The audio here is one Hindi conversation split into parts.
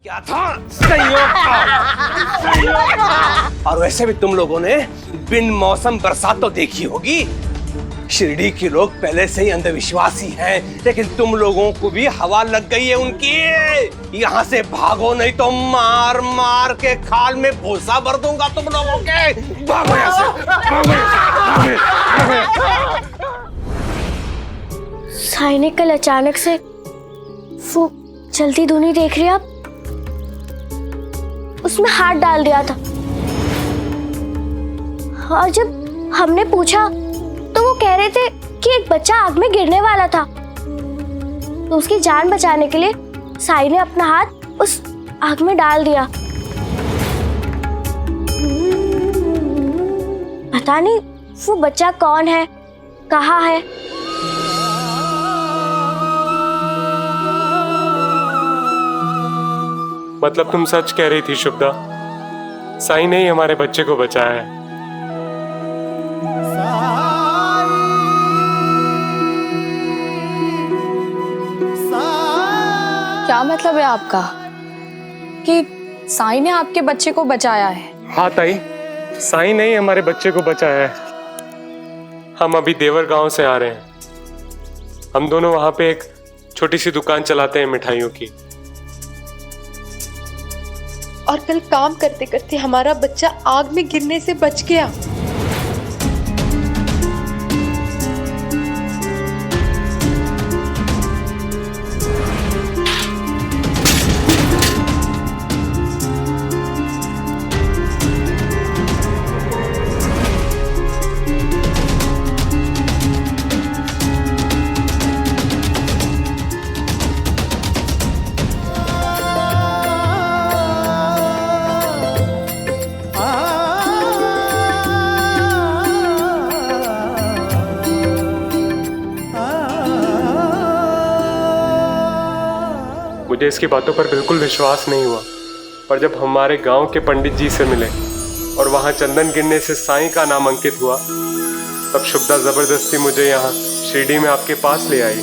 क्या था? संयोग था। और वैसे भी तुम लोगों ने बिन मौसम बरसात तो देखी होगी। शिरडी के लोग पहले से ही अंधविश्वासी हैं, लेकिन तुम लोगों को भी हवा लग गई है उनकी। यहाँ से भागो नहीं तो मार मार के खाल में भूसा भर दूंगा तुम लोगों के। भागो यहाँ से, भागो यहाँ से। साई ने कल अचानक से वो चलती धुनी देख रही आप, उसमें हाथ डाल दिया था। और जब हमने पूछा तो वो कह रहे थे कि एक बच्चा आग में गिरने वाला था, तो उसकी जान बचाने के लिए साई ने अपना हाथ उस आग में डाल दिया। पता नहीं वो बच्चा कौन है, कहाँ है। मतलब तुम सच कह रही थी शुभदा, साई ने ही हमारे बच्चे को बचाया है। क्या मतलब है आपका कि साई ने आपके बच्चे को बचाया है? हाँ ताई, साई ने ही हमारे बच्चे को बचाया है। हम अभी देवर गांव से आ रहे हैं। हम दोनों वहां पे एक छोटी सी दुकान चलाते हैं मिठाइयों की। और कल काम करते करते हमारा बच्चा आग में गिरने से बच गया। मुझे इसकी बातों पर बिल्कुल विश्वास नहीं हुआ, पर जब हमारे गांव के पंडित जी से मिले और वहां चंदन गिरने से साईं का नाम अंकित हुआ, तब शुभदा जबरदस्ती मुझे यहाँ शिरडी में आपके पास ले आई।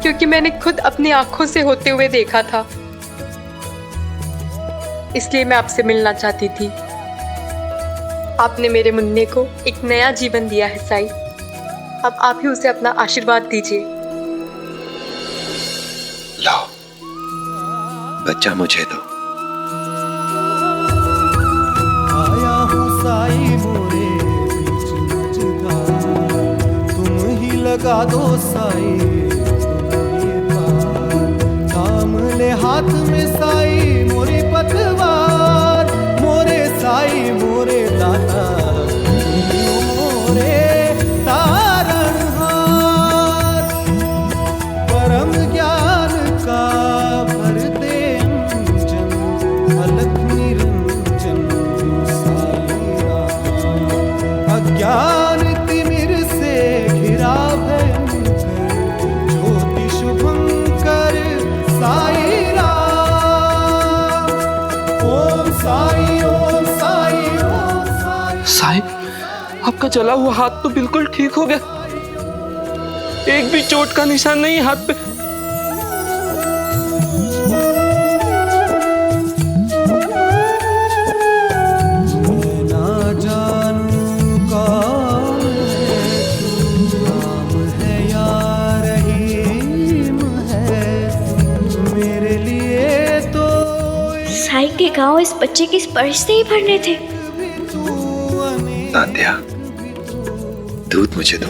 क्योंकि मैंने खुद अपनी आंखों से होते हुए देखा था, इसलिए मैं आपसे मिलना चाहती थी। आपने मेरे मुन्ने को एक नया जीवन दिया है साई, अब आप ही उसे अपना आशीर्वाद दीजिए। लाओ, बच्चा मुझे दो। आया हूँ साई मोरे बीच मझधार, तुम ही लगा दो साई ये पार। थाम ले हाथ में साई मोरी पतवार, मोरे साई मोरे दाता मोरे तारणहार। परम ज्ञान का भर दे अंजन, अलख निरंजन साई राम। अज्ञान तिमिर से घिरा भयंकर, ज्योति शुभंकर साई राम। ओम साई ओम साई ओम साई। साई, आपका जला हुआ हाथ तो बिल्कुल ठीक हो गया, एक भी चोट का निशान नहीं हाथ पे। मैं ना जानूं कौन है तू, राम है या रहीम है मेरे लिए तो। साई के गांव इस बच्चे के स्पर्श से ही भरने थे। तात्या, दूध मुझे दो।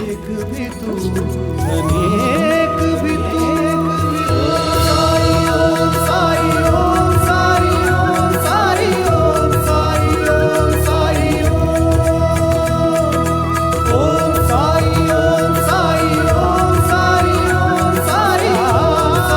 अनेक भी तू। ओम साई ओम साई ओम साई ओम साई ओम साई ओम साई ओम साई ओम साई ओम साई ओम साई ओम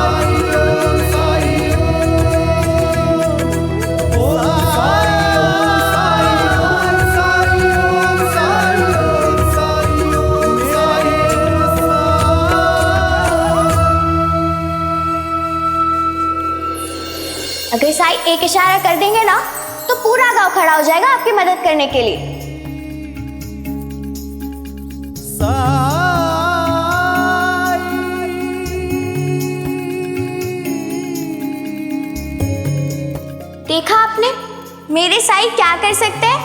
अगर साई एक इशारा कर देंगे ना तो पूरा गांव खड़ा हो जाएगा आपकी मदद करने के लिए। देखा आपने, मेरे साई क्या कर सकते हैं।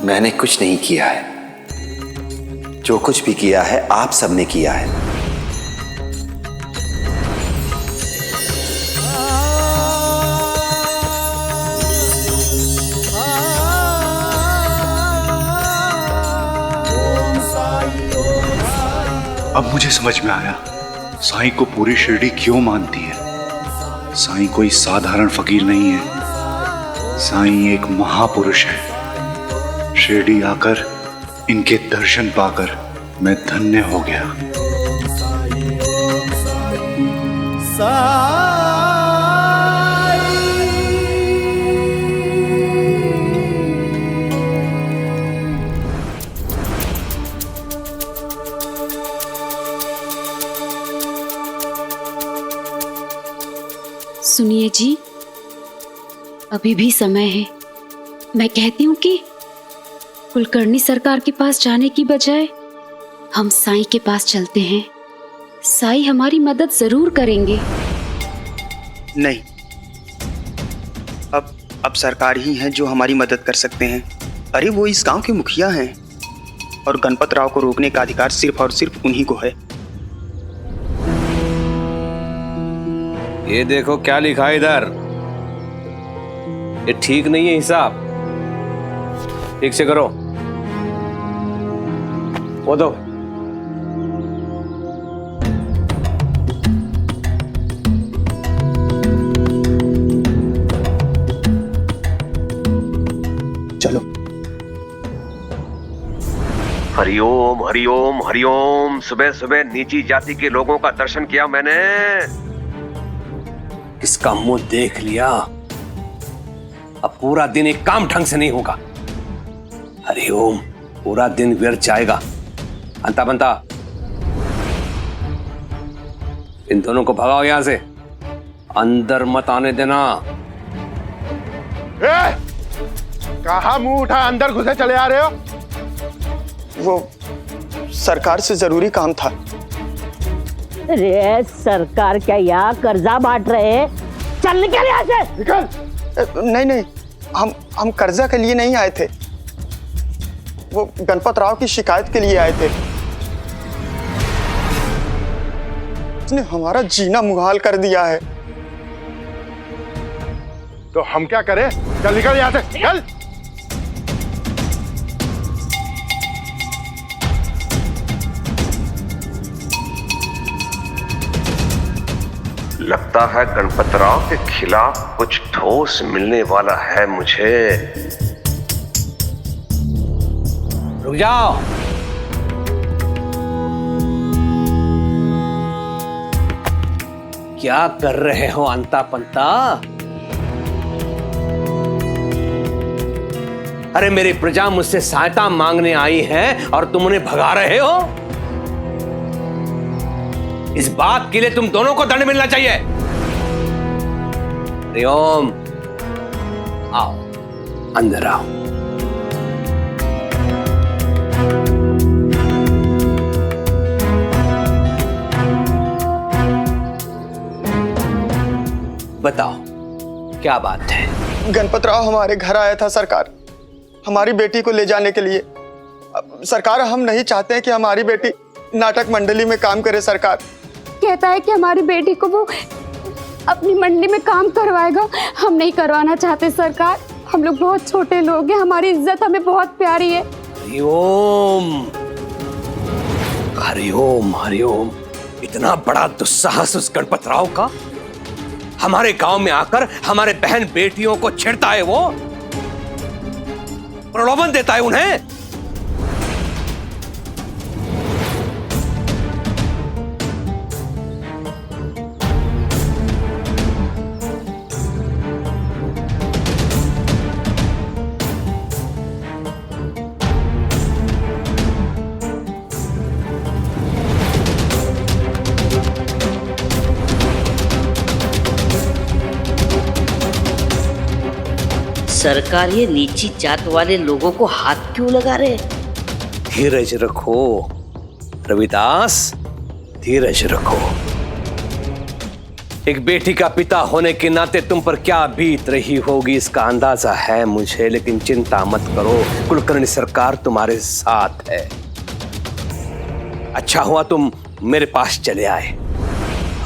मैंने कुछ नहीं किया है। जो कुछ भी किया है आप सबने किया है। अब मुझे समझ में आया साईं को पूरी शिरडी क्यों मानती है। साईं कोई साधारण फकीर नहीं है, साईं एक महापुरुष है। शिरडी आकर इनके दर्शन पाकर मैं धन्य हो गया। सुनिए जी, अभी भी समय है। मैं कहती हूँ कि कुलकर्णी सरकार के पास जाने की बजाय हम साईं के पास चलते हैं। साईं हमारी मदद जरूर करेंगे। नहीं, अब सरकार ही है जो हमारी मदद कर सकते हैं। अरे वो इस गांव के मुखिया हैं और गणपत राव को रोकने का अधिकार सिर्फ और सिर्फ उन्हीं को है। ये देखो क्या लिखा है इधर। ये ठीक नहीं है हिसाब, ठीक से करो। वो दो। चलो। हरिओम हरिओम हरिओम। सुबह सुबह नीची जाति के लोगों का दर्शन किया मैंने, इसका मुंह देख लिया। अब पूरा दिन एक काम ढंग से नहीं होगा। हरिओम, पूरा दिन व्यर्थ जाएगा। अंता बनता, इन दोनों को भगाओ यहां से, अंदर मत आने देना। कहां मुंह उठा अंदर घुसे चले आ रहे हो? वो सरकार से जरूरी काम था। अरे सरकार क्या यहाँ कर्जा बांट रहे हैं? चल निकल यहाँ से। निकल। नहीं, हम कर्जा के लिए नहीं आए थे, वो गणपत राव की शिकायत के लिए आए थे। उसने हमारा जीना मुहाल कर दिया है। तो हम क्या करें? चल निकल यहाँ से, चल। लगता है गणपत राव के खिलाफ कुछ ठोस मिलने वाला है मुझे। रुक जाओ। क्या कर रहे हो अंता पंता? अरे मेरी प्रजा मुझसे सहायता मांगने आई है और तुम उन्हें भगा रहे हो। इस बात के लिए तुम दोनों को दंड मिलना चाहिए। हरिओम, आओ अंदर आओ। बताओ क्या बात है? गणपत राव हमारे घर आया था सरकार, हमारी बेटी को ले जाने के लिए। सरकार, हम नहीं चाहते हैं कि हमारी बेटी नाटक मंडली में काम करे। सरकार कहता है कि हमारी बेटी को वो अपनी मंडी में काम करवाएगा। हम नहीं करवाना चाहते सरकार। हम लोग बहुत छोटे लोग हैं, हमारी इज्जत हमें बहुत प्यारी है। हरिओम हरिओम हरिओम। इतना बड़ा दुस्साहस उस गणपत राव का, हमारे गांव में आकर हमारे बहन बेटियों को छेड़ता है, वो प्रलोभन देता है उन्हें। सरकार ये नीची जात वाले लोगों को हाथ क्यों लगा रहे? धीरज रखो रविदास, धीरज रखो। एक बेटी का पिता होने के नाते तुम पर क्या बीत रही होगी इसका अंदाजा है मुझे, लेकिन चिंता मत करो, कुलकर्णी सरकार तुम्हारे साथ है। अच्छा हुआ तुम मेरे पास चले आए।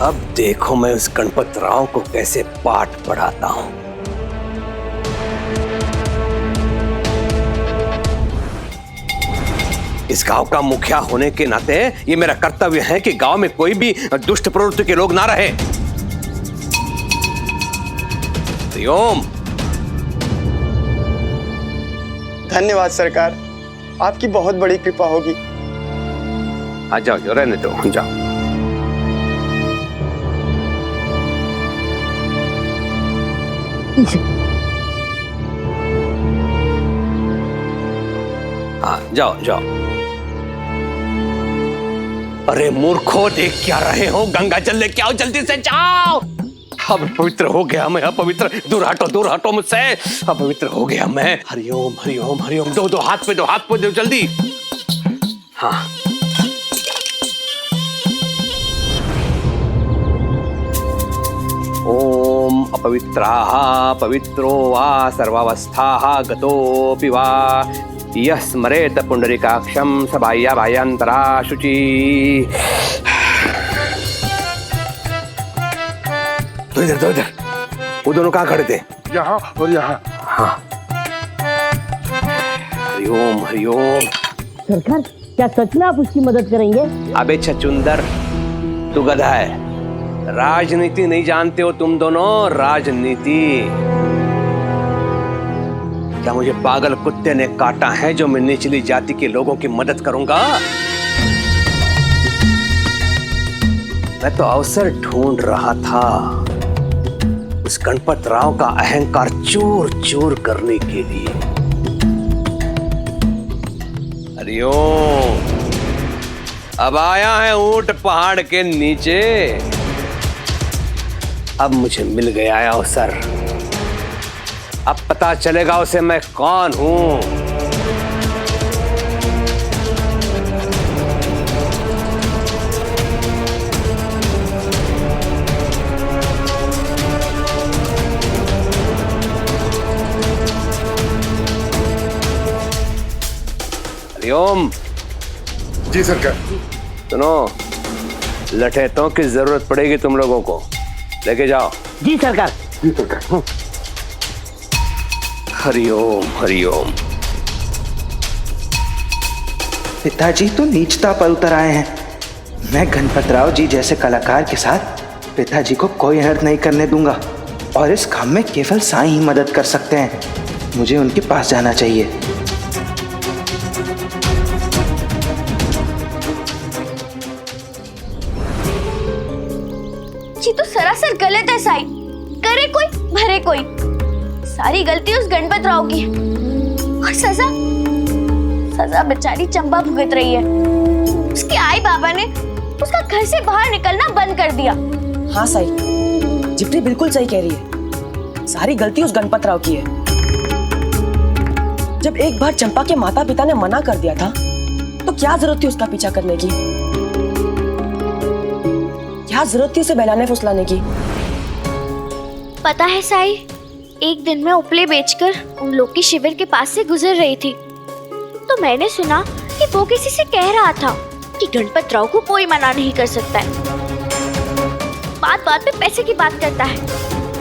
अब देखो मैं उस गणपत राव को कैसे पाठ पढ़ाता हूं। इस गांव का मुखिया होने के नाते ये मेरा कर्तव्य है कि गांव में कोई भी दुष्ट प्रवृत्ति के लोग ना रहे। हरिओम। धन्यवाद सरकार, आपकी बहुत बड़ी कृपा होगी। आ जाओ, रहने दो, जाओ। हाँ, जाओ जाओ। अरे मूर्खो, देख क्या रहे हो? गंगा जल लेके आओ, जल्दी से जाओ। अब पवित्र हो गया मैं, अपवित्र, दूर हटो मुझसे, अपवित्र हो गया मैं। हरिओम हरिओम हरिओम। दो हाथ पे दो जल्दी। हाँ, ओम अपवित्राः पवित्रो वा सर्वावस्थाः गतोऽपि वा यः स्मरेत पुंडरीकाक्षं स बाह्यान्तरा शुचि। तो इधर वो दोनों कहाँ खड़े थे? यहाँ और यहाँ। हाँ। हरिओम हरिओम। सरकार, क्या सच में आप उसकी मदद करेंगे? अबे छचुंदर, तू गधा है, राजनीति नहीं जानते हो तुम दोनों, राजनीति। क्या मुझे पागल कुत्ते ने काटा है जो मैं निचली जाति के लोगों की मदद करूंगा? मैं तो अवसर ढूंढ रहा था उस गणपत राव का अहंकार चूर चूर करने के लिए। हरिओम। अब आया है ऊंट पहाड़ के नीचे, अब मुझे मिल गया है अवसर। अब पता चलेगा उसे मैं कौन हूं। हरिओम। जी सरकार। सुनो, लठैतों की जरूरत पड़ेगी तुम लोगों को, लेके जाओ। जी सरकार। जी सरकार। हरिओम हरिओम। पिताजी तो नीचता पर उतर आए हैं। मैं गणपत राव जी जैसे कलाकार के साथ पिताजी को कोई अनर्थ नहीं करने दूंगा, और इस काम में केवल साईं ही मदद कर सकते हैं। मुझे उनके पास जाना चाहिए। ये तो सरासर गलत है साईं। करे कोई भरे कोई, सारी गलती उस गणपत राव की है। और सजा बेचारी चंपा भुगत रही है। उसके आई बाबा ने उसका घर से बाहर निकलना बंद कर दिया। हाँ साई, जिप्री बिल्कुल सही कह रही है। सारी गलती उस गणपत राव की है। जब एक बार चंपा के माता पिता ने मना कर दिया था, तो क्या जरूरत थी उसका पीछा करने की? क्या जरूरत थी उसे बहलाने फुसलाने की? पता है साई, एक दिन मैं उपले बेचकर उन लोग के शिविर के पास से गुजर रही थी, तो मैंने सुना कि वो किसी से कह रहा था कि गणपत राव को कोई मना नहीं कर सकता है। बात बात पे पैसे की बात करता है।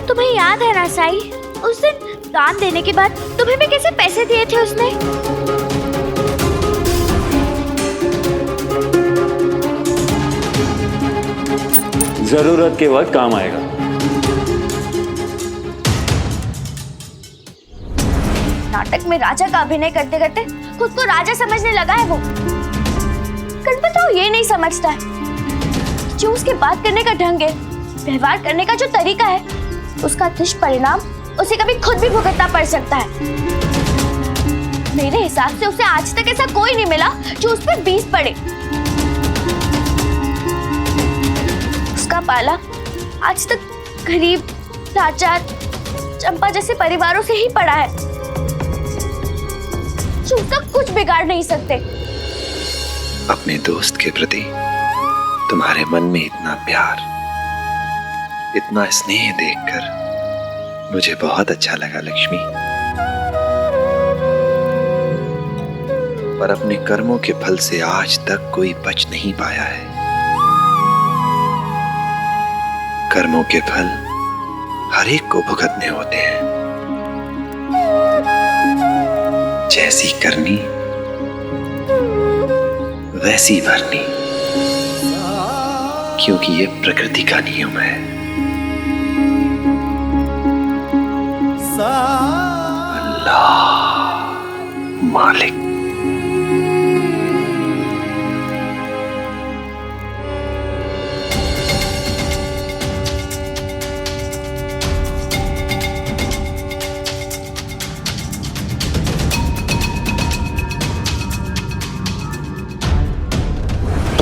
तुम्हें याद है ना साई, उस दिन दान देने के बाद तुम्हें भी कैसे पैसे दिए थे उसने? जरूरत के वक्त काम आएगा। नाटक में राजा का अभिनय करते करते खुद को राजा समझने लगा है वो। गणपत राव ये नहीं समझता है जो उसके बात करने का ढंग है, व्यवहार करने का जो तरीका है, उसका दुष्परिणाम उसे कभी खुद भी भुगतना पड़ सकता है। मेरे हिसाब से उसे आज तक ऐसा कोई नहीं मिला जो उस पर बीस पड़े। उसका पाला आज तक गरीब, लाचार, चंपा जैसे परिवारों से ही पड़ा है जो उसका कुछ बिगाड़ नहीं सकते। अपने दोस्त के प्रति तुम्हारे मन में इतना प्यार, इतना स्नेह देखकर मुझे बहुत अच्छा लगा लक्ष्मी। पर अपने कर्मों के फल से आज तक कोई बच नहीं पाया है। कर्मों के फल हर एक को भुगतने होते हैं। जैसी करनी वैसी भरनी, क्योंकि ये प्रकृति का नियम है। अल्लाह मालिक।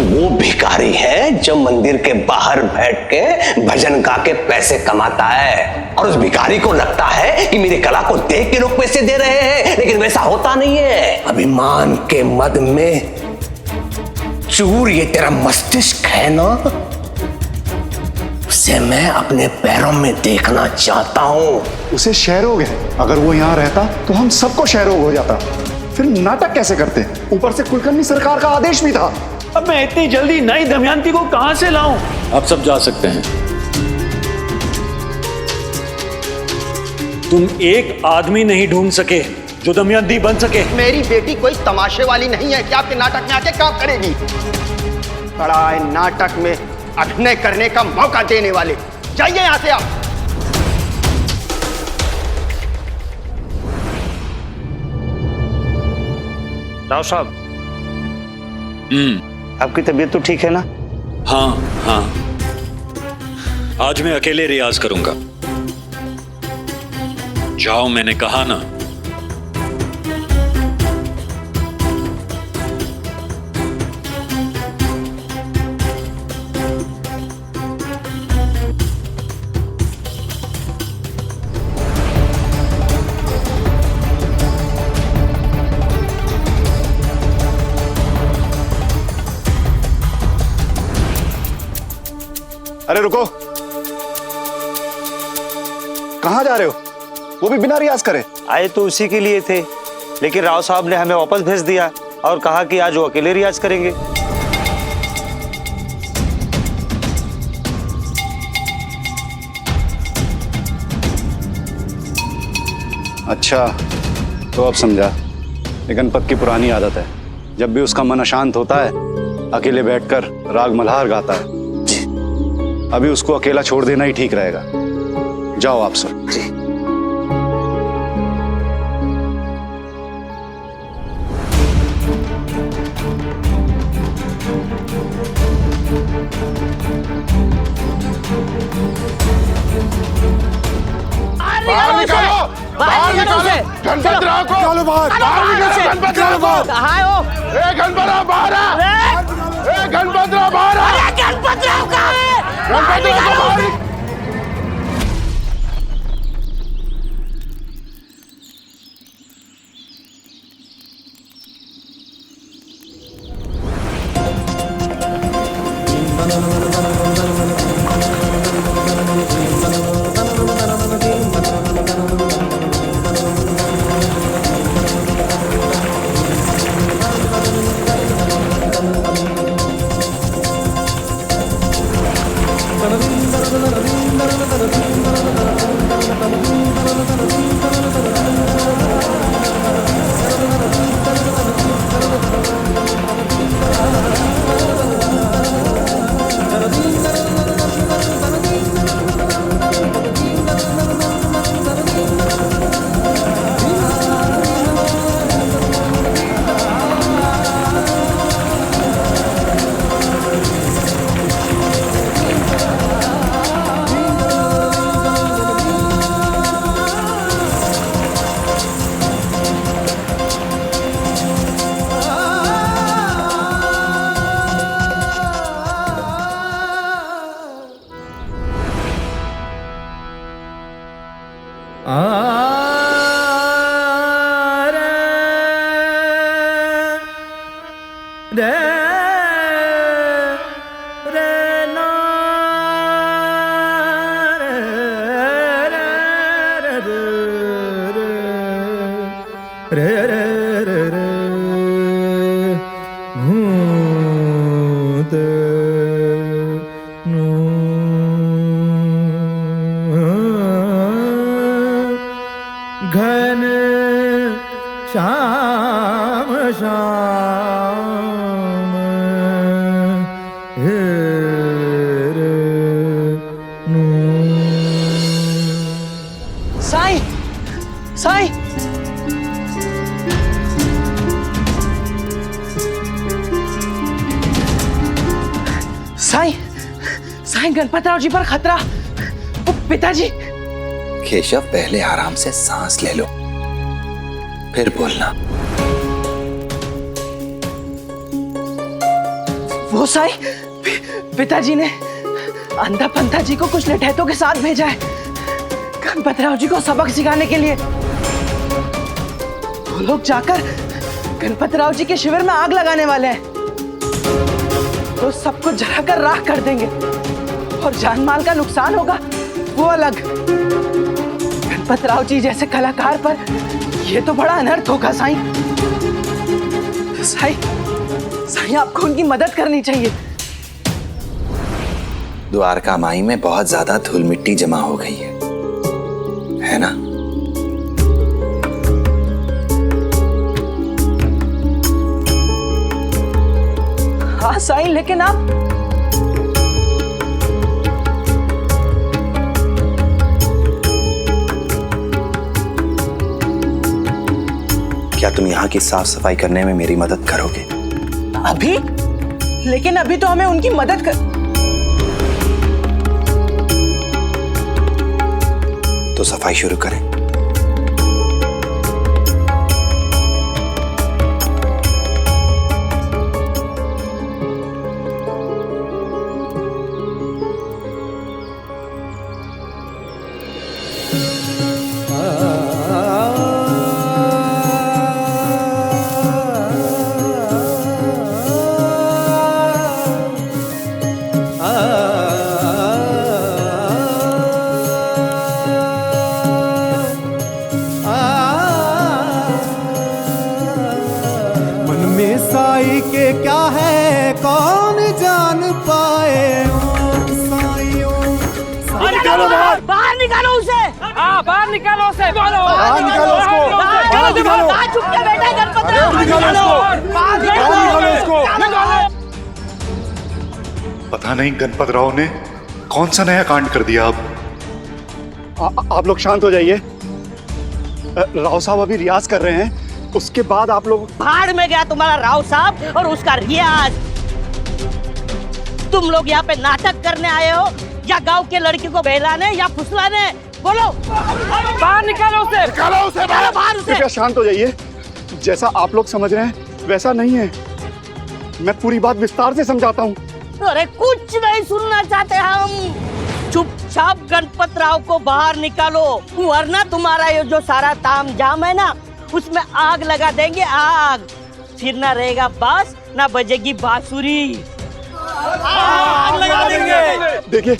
वो भिखारी है जो मंदिर के बाहर बैठ के भजन गा के पैसे कमाता है, और उस भिखारी को लगता है कि मेरी कला को देख के लोग पैसे दे रहे हैं, लेकिन वैसा होता नहीं है। अभिमान के मद में चूर ये तेरा मस्तिष्क है ना, उसे मैं अपने पैरों में देखना चाहता हूं। उसे क्षयरोग है, अगर वो यहाँ रहता तो हम सबको क्षयरोग हो जाता। फिर नाटक कैसे करते? ऊपर से कुलकर्णी सरकार का आदेश भी था। अब मैं इतनी जल्दी नई दमयंती को कहां से लाऊं? अब सब जा सकते हैं। तुम एक आदमी नहीं ढूंढ सके जो दमयंती बन सके। मेरी बेटी कोई तमाशे वाली नहीं है कि आपके नाटक में आके काम करेगी। बड़ा है नाटक में अभिनय करने का मौका देने वाले। जाइए यहां से आप। राव साहब, आपकी तबीयत तो ठीक है ना? हाँ हाँ, आज मैं अकेले रियाज करूंगा। जाओ, मैंने कहा ना। अरे रुको, कहां जा रहे हो? वो भी बिना रियाज करे? आए तो उसी के लिए थे, लेकिन राव साहब ने हमें वापस भेज दिया और कहा कि आज वो अकेले रियाज करेंगे। अच्छा, तो अब समझा। ये गणपत की पुरानी आदत है, जब भी उसका मन अशांत होता है अकेले बैठकर राग मल्हार गाता है। अभी उसको अकेला छोड़ देना ही ठीक रहेगा। जाओ आप सब। जी। बाहर निकालो, बाहर निकालो गणपतराव को। निकालो बाहर, बाहर निकालो गणपतराव को। कहाँ है वो? ए गणपतराव बाहर आ। ए गणपतराव बाहर आ। अरे गणपतराव कहाँ है? गणपतराव को बाहर। साईं गणपतराव जी पर खतरा। वो पिताजी। केशव पहले आराम से सांस ले लो, फिर बोलना। वो पिताजी ने अंधा पंथा जी को कुछ लठैतों के साथ भेजा है गणपतराव जी को सबक सिखाने के लिए। वो लोग जाकर गणपतराव जी के शिविर में आग लगाने वाले हैं। तो सबको जलाकर राख कर देंगे और जान माल का नुकसान होगा वो अलग। गणपतराव जी जैसे कलाकार पर यह तो बड़ा अनर्थ होगा साईं। साईं आपको उनकी मदद करनी चाहिए। द्वारका माई में बहुत ज्यादा धूल मिट्टी जमा हो गई है ना? हाँ साईं, लेकिन आप क्या तुम यहाँ की साफ सफाई करने में मेरी मदद करोगे? अभी? लेकिन अभी तो हमें उनकी मदद कर। तो सफाई शुरू करें। साई के क्या है कौन जान पाए। ओम साई ओम साई। निकालो बाहर, बाहर निकालो उसे। बाहर निकालो उसे। बाहर निकालो उसको, बाहर निकालो। चुप के बैठा है गणपतराव। निकालो उसको। पता नहीं गणपतराव ने कौन सा नया कांड कर दिया। अब आप लोग शांत हो जाइए। राव साहब अभी रियाज कर रहे हैं, उसके बाद आप लोग। भाड़ में गया तुम्हारा राव साहब और उसका रियाज। तुम लोग यहाँ पे नाटक करने आए हो या गांव के लड़की को बहलाने या फुसलाने? बोलो। बाहर निकालो उसे। निकालो उसे बाहर। कृपया शांत हो जाइए। जैसा आप लोग समझ रहे हैं वैसा नहीं है। मैं पूरी बात विस्तार से समझाता हूँ। अरे कुछ नहीं सुनना चाहते हम। चुपचाप गणपतराव को बाहर निकालो, वरना तुम्हारा ये जो सारा तामझाम है ना उसमें आग लगा देंगे। आग फिर ना रहेगा बांस ना बजेगी बांसुरी। आग लगा देंगे। देखिए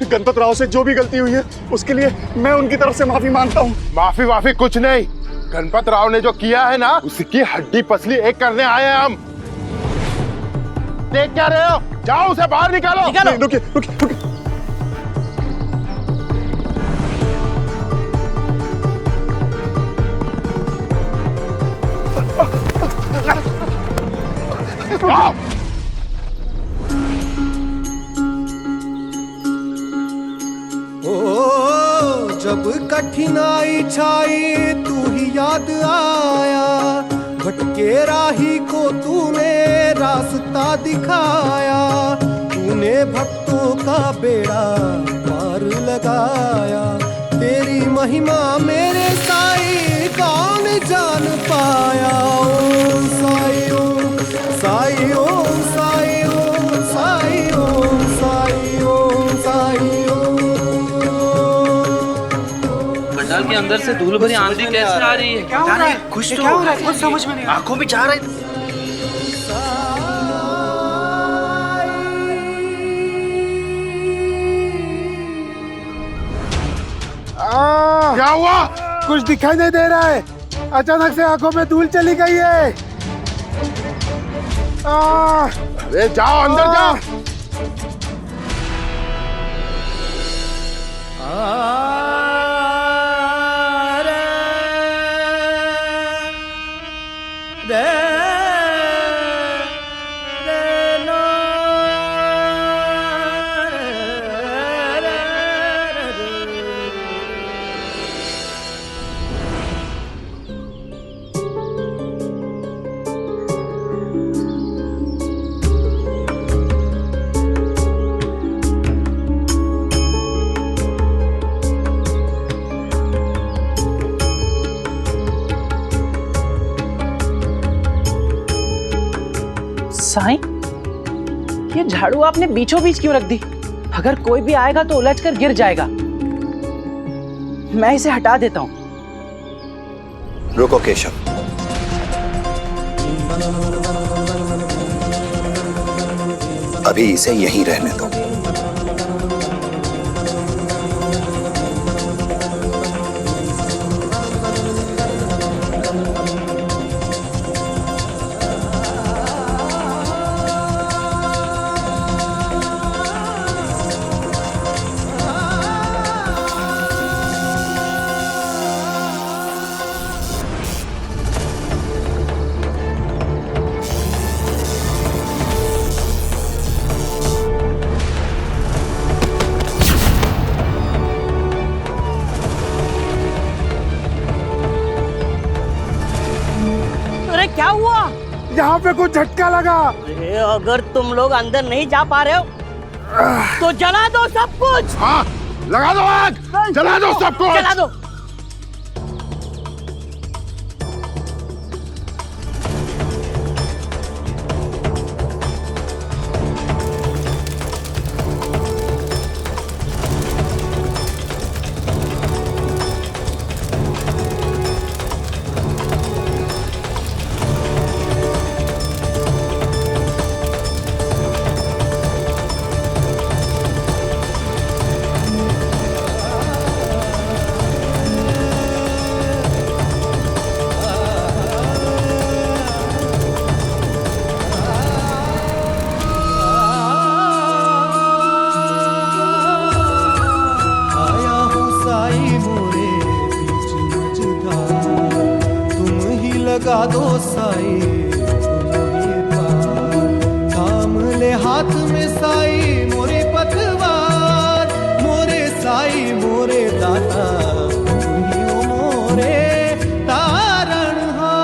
गणपतराव से जो भी गलती हुई है उसके लिए मैं उनकी तरफ से माफी मांगता हूँ। माफी कुछ नहीं। गणपतराव ने जो किया है ना उसकी हड्डी पसली एक करने आए हैं हम। देख क्या रहे हो? जाओ उसे बाहर निकालो। रुकिए। जब कठिनाई छाई तू ही याद आया, भटके राही को तूने रास्ता दिखाया। तूने भक्तों का बेड़ा पार लगाया। तेरी महिमा मेरे साई कौन जान पाया। ओम साई ओम साई ओम साई ओम साई ओम साई ओम साई ओम। पंडाल के अंदर से धूल भरी आंधी कैसे आ रही है? क्या हो रहा है? कुछ तो हो रहा है, कुछ समझ में नहीं। आंखों में जा रहा है। क्या हुआ? कुछ दिखाई नहीं दे रहा है। अचानक से आंखों में धूल चली गई है। अरे जाओ अंदर जाओ। साईं, ये झाड़ू आपने बीचों बीच क्यों रख दी? अगर कोई भी आएगा तो उलझ कर गिर जाएगा। मैं इसे हटा देता हूँ। रुको केशव, अभी इसे यहीं रहने दो। अरे क्या हुआ? यहाँ पे कुछ झटका लगा। अरे अगर तुम लोग अंदर नहीं जा पा रहे हो तो जला दो सब कुछ। हाँ, लगा दो आग, जला दो सब कुछ। जला दो। आया हूँ साई मोरे बीच मझधार, तुम ही लगा दो साई तुम ही पार। थाम ले हाथ में साई मोरे पतवार, मोरे साई मोरे दाता तुम ही हो मोरे तारणहार।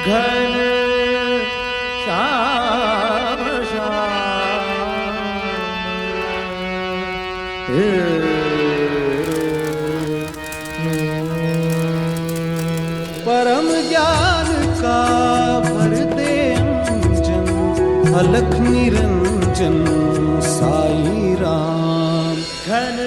घन श्याम परम ज्ञान का भर दे अंजन, अलख निरंजन साई राम। घन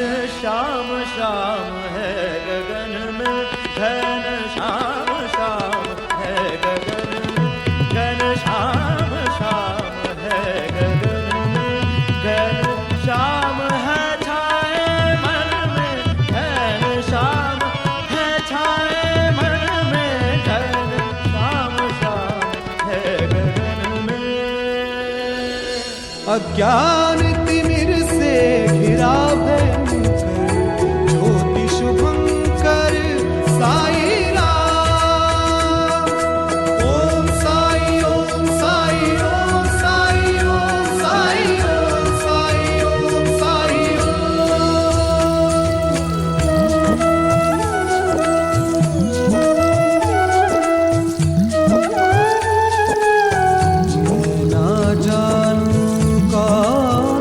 श्याम श्याम है गगन में, घन श्याम श्याम है गगन में, घन श्याम श्याम है गगन में, घन श्याम है छाए मन में, घन श्याम है छाए मन में, घन श्याम श्याम है गगन में। अज्ञान तिमिर से घिरा भयंकर, ज्योति शुभंकर साई राम। ओम साई ओम साई ओम साई ओम साई ओम साई ओम साई ओम। ना जानू कौन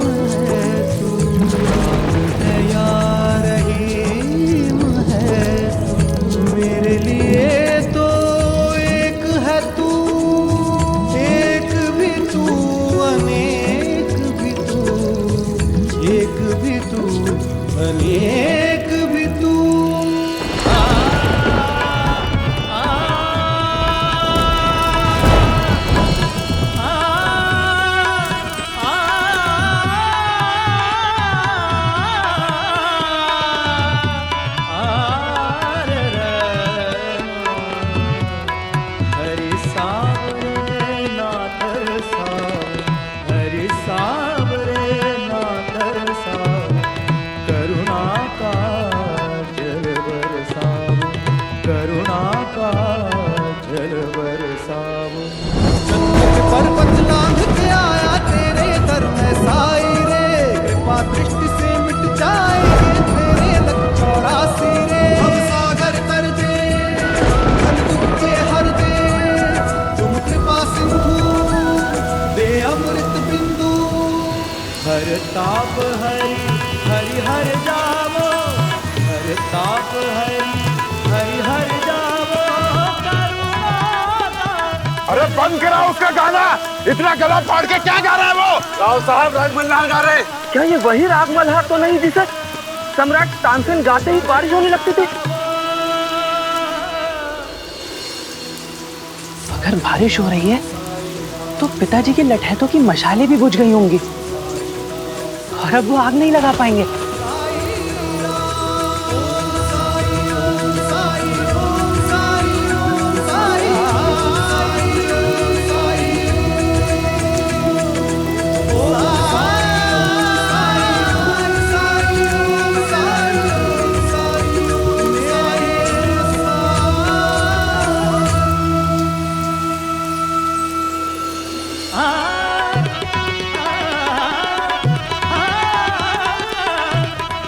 हर ताप हरि हरि हर जावो, हर ताप हरि हरि हर जावो। अरे बंद कराओ उसका गाना, इतना गला फाड़ के क्या गा रहा है वो? राव साहब राग मल्हार गा रहे। क्या ये वही राग मल्हार तो नहीं जिसे सम्राट तानसेन गाते ही बारिश होने लगती थी? अगर बारिश हो रही है तो पिताजी के लठैतों की मशालें भी बुझ गई होंगी और अब वो आग नहीं लगा पाएंगे।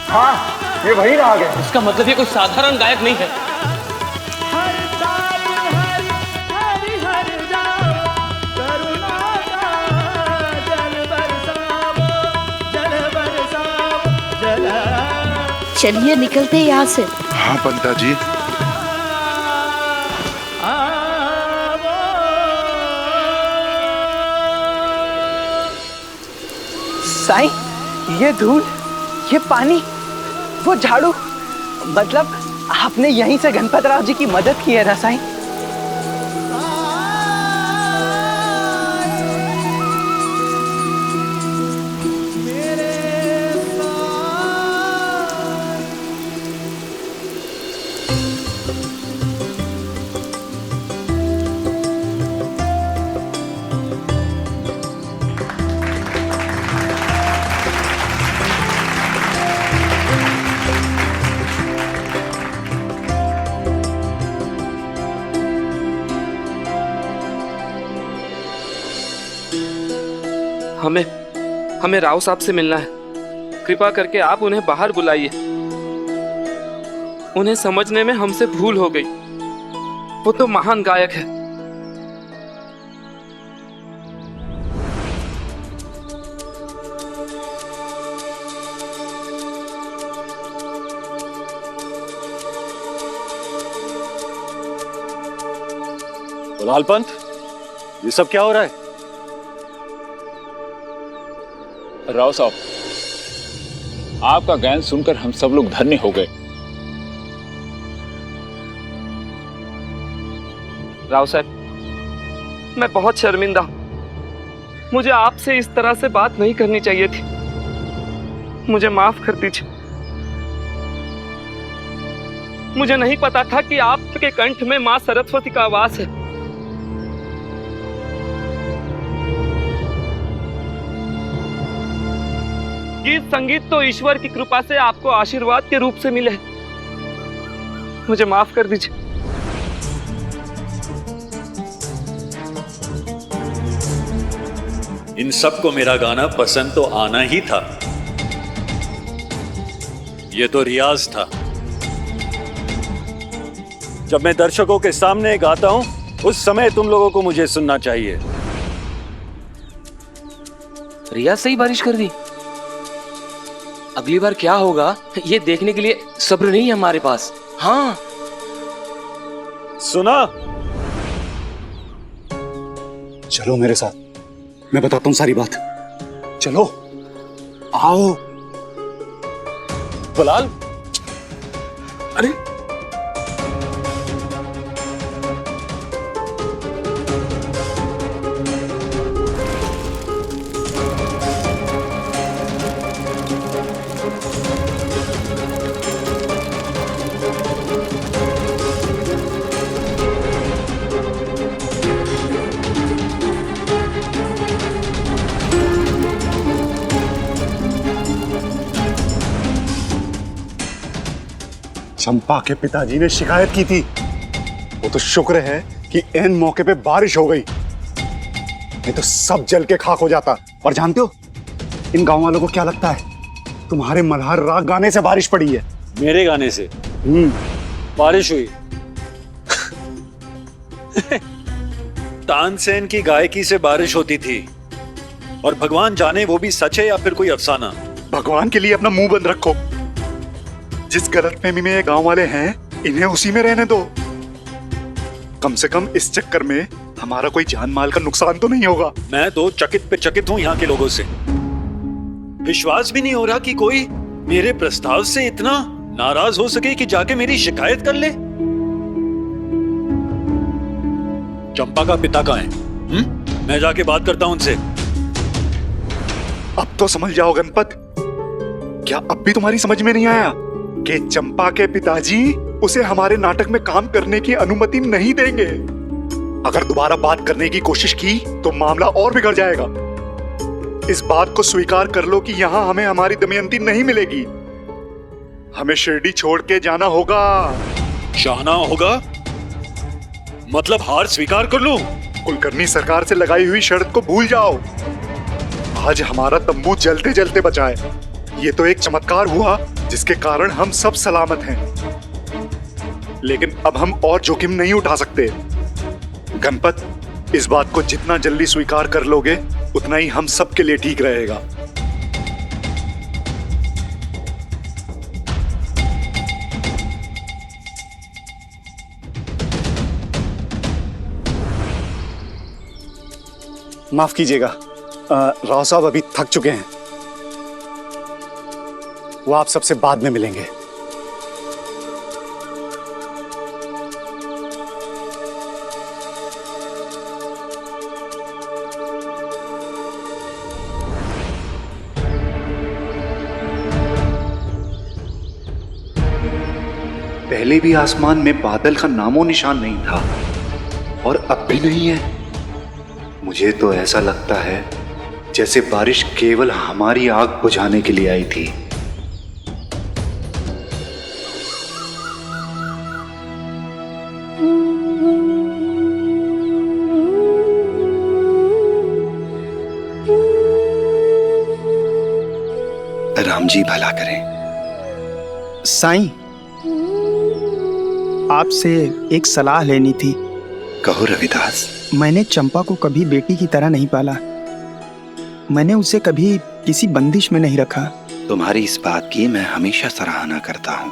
हाँ, ये वही राग है। इसका मतलब ये कोई साधारण गायक नहीं है। चलिए निकलते हैं यहाँ से। हाँ पंता जी। साईं, ये धूल, ये पानी, वो झाड़ू, मतलब आपने यहीं से गणपतराव जी की मदद की है ना साईं? हमें राव साहब से मिलना है। कृपा करके आप उन्हें बाहर बुलाइए। उन्हें समझने में हमसे भूल हो गई। वो तो महान गायक है। लाल पंत, ये सब क्या हो रहा है? राव साहब, आपका गायन सुनकर हम सब लोग धन्य हो गए। राव साहब, मैं बहुत शर्मिंदा हूं। मुझे आपसे इस तरह से बात नहीं करनी चाहिए थी। मुझे माफ कर दीजिए। मुझे नहीं पता था कि आपके कंठ में मां सरस्वती का आवास है। गीत संगीत तो ईश्वर की कृपा से आपको आशीर्वाद के रूप से मिले। मुझे माफ कर दीजिए। इन सबको मेरा गाना पसंद तो आना ही था। ये तो रियाज था। जब मैं दर्शकों के सामने गाता हूं, उस समय तुम लोगों को मुझे सुनना चाहिए। रियाज से ही बारिश कर दी। अगली बार क्या होगा ये देखने के लिए सब्र नहीं है हमारे पास। हाँ सुना? चलो मेरे साथ, मैं बताता हूँ सारी बात। चलो आओ। बलाल, अरे चंपा के पिताजी ने शिकायत की थी। वो तो शुक्र है कि ऐन मौके पे बारिश हो गई, नहीं तो सब जल के खाक हो जाता। और जानते हो इन गांव वालों को क्या लगता है? तुम्हारे मल्हार राग गाने से बारिश पड़ी है। मेरे गाने से बारिश हुई? तानसेन की गायकी से बारिश होती थी और भगवान जाने वो भी सच है या फिर कोई अफसाना। भगवान के लिए अपना मुंह बंद रखो। जिस गलतफहमी में ये गांव वाले हैं, इन्हें उसी में रहने दो। कम से कम इस चक्कर में हमारा कोई जान माल का नुकसान तो नहीं होगा। मैं तो चकित पे चकित हूँ यहाँ के लोगों से। विश्वास भी नहीं हो रहा कि कोई मेरे प्रस्ताव से इतना नाराज हो सके कि जाके मेरी शिकायत कर ले। चंपा का पिता कहाँ है? मैं जाके बात करता हूँ उनसे। अब तो समझ जाओ गणपत, क्या अब भी तुम्हारी समझ में नहीं आया कि चंपा के पिताजी उसे हमारे नाटक में काम करने की अनुमति नहीं देंगे। अगर दोबारा बात करने की कोशिश की तो मामला और बिगड़ जाएगा। इस बात को स्वीकार कर लो कि यहाँ हमें हमारी दमयंती नहीं मिलेगी। हमें शिरडी छोड़ के जाना होगा। जाना होगा? मतलब हार स्वीकार कर लो? कुलकर्णी सरकार से लगाई हुई शर्त को भूल जाओ। आज हमारा तंबू जलते जलते बचा है। ये तो एक चमत्कार हुआ जिसके कारण हम सब सलामत हैं। लेकिन अब हम और जोखिम नहीं उठा सकते। गणपत, इस बात को जितना जल्दी स्वीकार कर लोगे उतना ही हम सब के लिए ठीक रहेगा। माफ कीजिएगा, राव साहब अभी थक चुके हैं। वो आप सबसे बाद में मिलेंगे। पहले भी आसमान में बादल का नामो निशान नहीं था और अब भी नहीं है। मुझे तो ऐसा लगता है जैसे बारिश केवल हमारी आग बुझाने के लिए आई थी। राम जी भला करें। साईं, आपसे एक सलाह लेनी थी। कहो रविदास। मैंने चंपा को कभी बेटी की तरह नहीं पाला। मैंने उसे कभी किसी बंदिश में नहीं रखा। तुम्हारी इस बात की मैं हमेशा सराहना करता हूँ।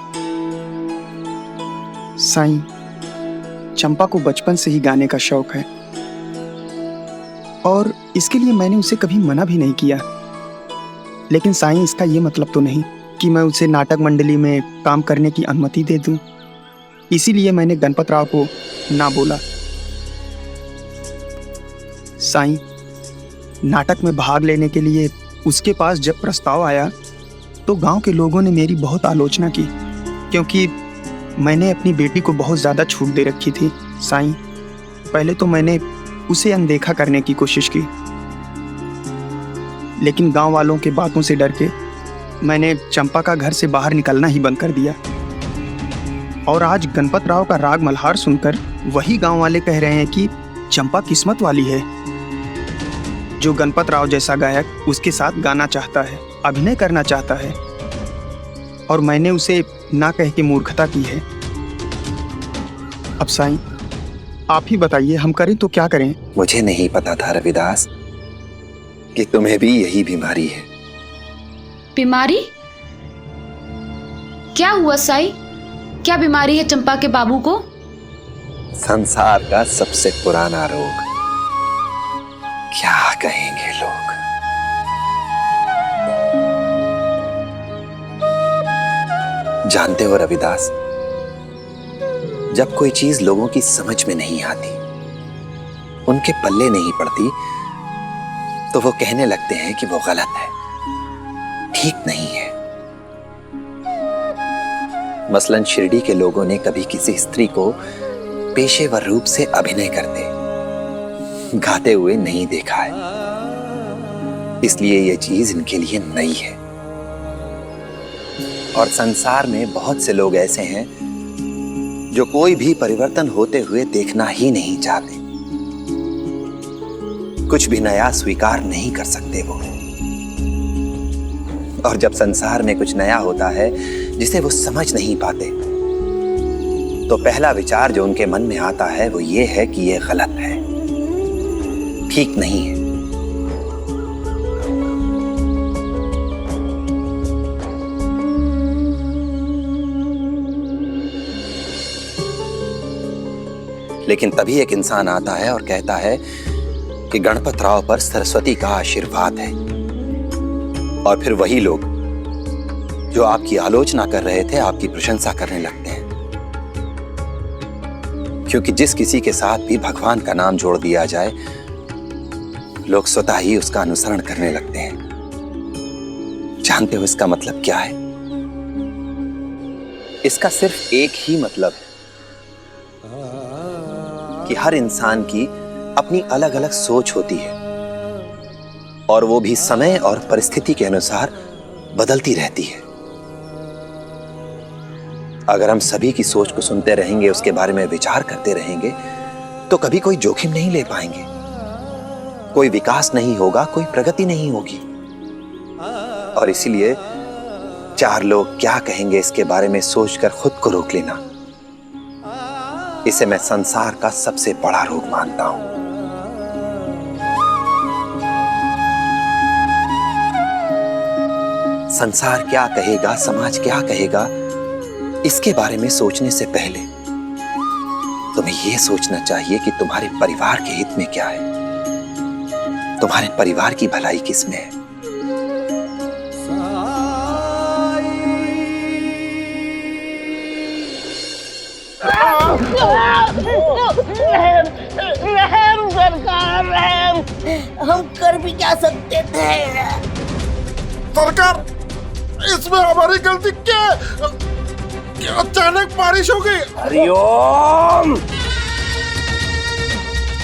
साईं, चंपा को बचपन से ही गाने का शौक है और इसके लिए मैंने उसे कभी मना भी नहीं किया। लेकिन साईं, इसका ये मतलब तो नहीं कि मैं उसे नाटक मंडली में काम करने की अनुमति दे दूं। इसीलिए मैंने गणपत राव को ना बोला। साईं, नाटक में भाग लेने के लिए उसके पास जब प्रस्ताव आया तो गांव के लोगों ने मेरी बहुत आलोचना की, क्योंकि मैंने अपनी बेटी को बहुत ज़्यादा छूट दे रखी थी। साईं, पहले तो मैंने उसे अनदेखा करने की कोशिश की, लेकिन गांव वालों के बातों से डर के मैंने चंपा का घर से बाहर निकलना ही बंद कर दिया। और आज गणपत राव का राग मल्हार सुनकर वही गांव वाले कह रहे हैं कि चंपा किस्मत वाली है, जो गणपत राव जैसा गायक उसके साथ गाना चाहता है, अभिनय करना चाहता है। और मैंने उसे ना कह के मूर्खता की है। अब साईं, आप ही बताइए, हम करें तो क्या करें? मुझे नहीं पता था रविदास कि तुम्हें भी यही बीमारी है। बीमारी? क्या हुआ साईं? क्या बीमारी है चंपा के बाबू को? संसार का सबसे पुराना रोग। क्या कहेंगे लोग। जानते हो रविदास, जब कोई चीज लोगों की समझ में नहीं आती, उनके पल्ले नहीं पड़ती, तो वो कहने लगते हैं कि वो गलत है, ठीक नहीं है। मसलन शिरडी के लोगों ने कभी किसी स्त्री को पेशेवर रूप से अभिनय करते, गाते हुए नहीं देखा है, इसलिए ये चीज इनके लिए नई है। और संसार में बहुत से लोग ऐसे हैं जो कोई भी परिवर्तन होते हुए देखना ही नहीं चाहते, कुछ भी नया स्वीकार नहीं कर सकते वो। और जब संसार में कुछ नया होता है जिसे वो समझ नहीं पाते, तो पहला विचार जो उनके मन में आता है वो ये है कि ये गलत है, ठीक नहीं है। लेकिन तभी एक इंसान आता है और कहता है कि गणपत राव पर सरस्वती का आशीर्वाद है, और फिर वही लोग जो आपकी आलोचना कर रहे थे आपकी प्रशंसा करने लगते हैं, क्योंकि जिस किसी के साथ भी भगवान का नाम जोड़ दिया जाए लोग स्वतः ही उसका अनुसरण करने लगते हैं। जानते हो इसका मतलब क्या है? इसका सिर्फ एक ही मतलब है कि हर इंसान की अपनी अलग अलग सोच होती है, और वो भी समय और परिस्थिति के अनुसार बदलती रहती है। अगर हम सभी की सोच को सुनते रहेंगे, उसके बारे में विचार करते रहेंगे, तो कभी कोई जोखिम नहीं ले पाएंगे, कोई विकास नहीं होगा, कोई प्रगति नहीं होगी। और इसीलिए चार लोग क्या कहेंगे इसके बारे में सोचकर खुद को रोक लेना, इसे मैं संसार का सबसे बड़ा रोग मानता हूं। संसार क्या कहेगा, समाज क्या कहेगा, इसके बारे में सोचने से पहले तुम्हें यह सोचना चाहिए कि तुम्हारे परिवार के हित में क्या है, तुम्हारे परिवार की भलाई किसमें है। रहम सरकार, रहम। हम कर भी क्या सकते थे? सरकार, इसमें हमारी गलती क्या है? अचानक बारिश हो गई। हरिओम,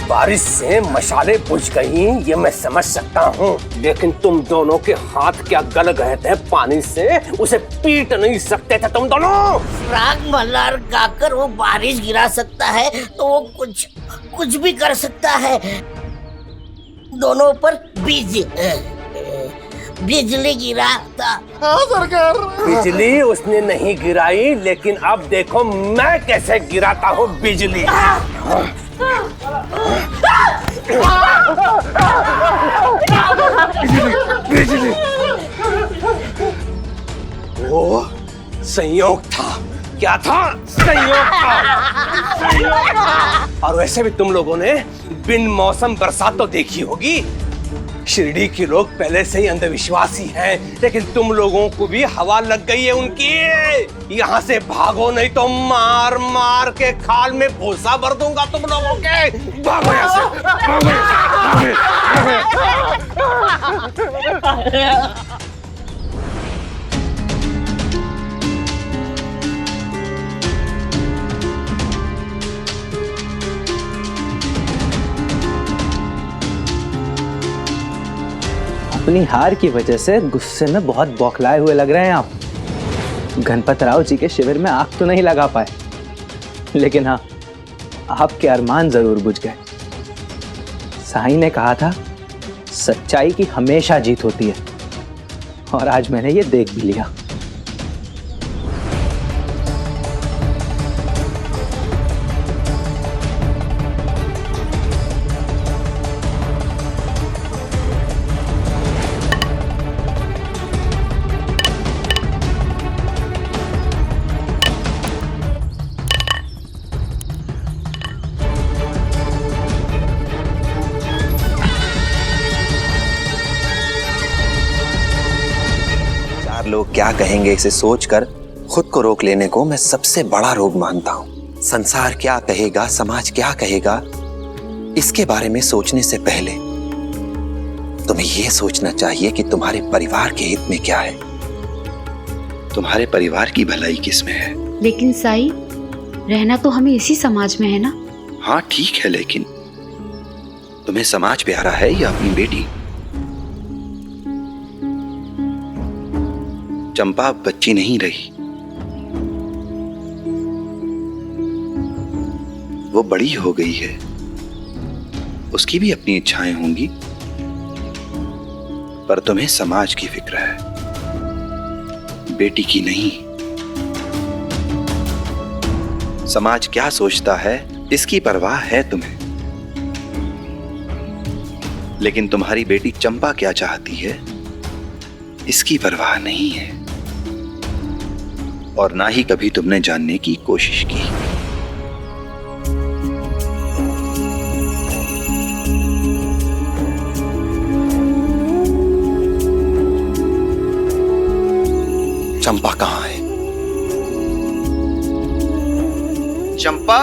बारिश से मशाले बुझ गई ये मैं समझ सकता हूँ, लेकिन तुम दोनों के हाथ क्या गल गए थे पानी से, उसे पीट नहीं सकते थे तुम दोनों? राग मल्हार गाकर वो बारिश गिरा सकता है तो वो कुछ भी कर सकता है। दोनों पर बिजली गिरा था। हाँ सरकार। बिजली उसने नहीं गिराई, लेकिन अब देखो मैं कैसे गिराता हूँ बिजली। बिजली वो संयोग था। क्या था? संयोग था। और वैसे भी तुम लोगों ने बिन मौसम बरसात तो देखी होगी। शिरडी के लोग पहले से ही अंधविश्वासी हैं, लेकिन तुम लोगों को भी हवा लग गई है उनकी। यहाँ से भागो नहीं तो मार मार के खाल में भूसा भर दूंगा तुम लोगों के। भागो यहाँ से, भागो यहाँ से। अपनी हार की वजह से गुस्से में बहुत बौखलाए हुए लग रहे हैं आप। गणपत राव जी के शिविर में आग तो नहीं लगा पाए, लेकिन हाँ, आपके अरमान जरूर बुझ गए। साईं ने कहा था सच्चाई की हमेशा जीत होती है, और आज मैंने ये देख भी लिया। लोग क्या कहेंगे इसे सोचकर खुद को रोक लेने को मैं सबसे बड़ा रोग मानता हूं। संसार क्या कहेगा, समाज क्या कहेगा, इसके बारे में सोचने से पहले तुम्हें यह सोचना चाहिए कि तुम्हारे परिवार के हित में क्या है, तुम्हारे परिवार की भलाई किसमें है। लेकिन साईं, रहना तो हमें इसी समाज में है ना? हाँ ठीक है, लेकिन तुम्हें समाज प्यारा है या अपनी बेटी? चंपा अब बच्ची नहीं रही, वो बड़ी हो गई है, उसकी भी अपनी इच्छाएं होंगी, पर तुम्हें समाज की फिक्र है, बेटी की नहीं। समाज क्या सोचता है इसकी परवाह है तुम्हें, लेकिन तुम्हारी बेटी चंपा क्या चाहती है इसकी परवाह नहीं है, और ना ही कभी तुमने जानने की कोशिश की। चंपा कहाँ है? चंपा,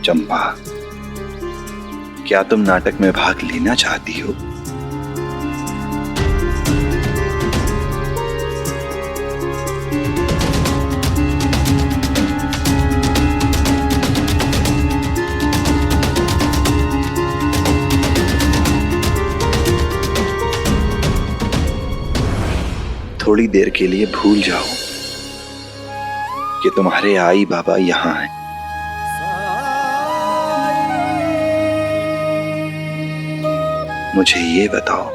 चंपा, क्या तुम नाटक में भाग लेना चाहती हो? थोड़ी देर के लिए भूल जाओ कि तुम्हारे आई बाबा यहां हैं। मुझे ये बताओ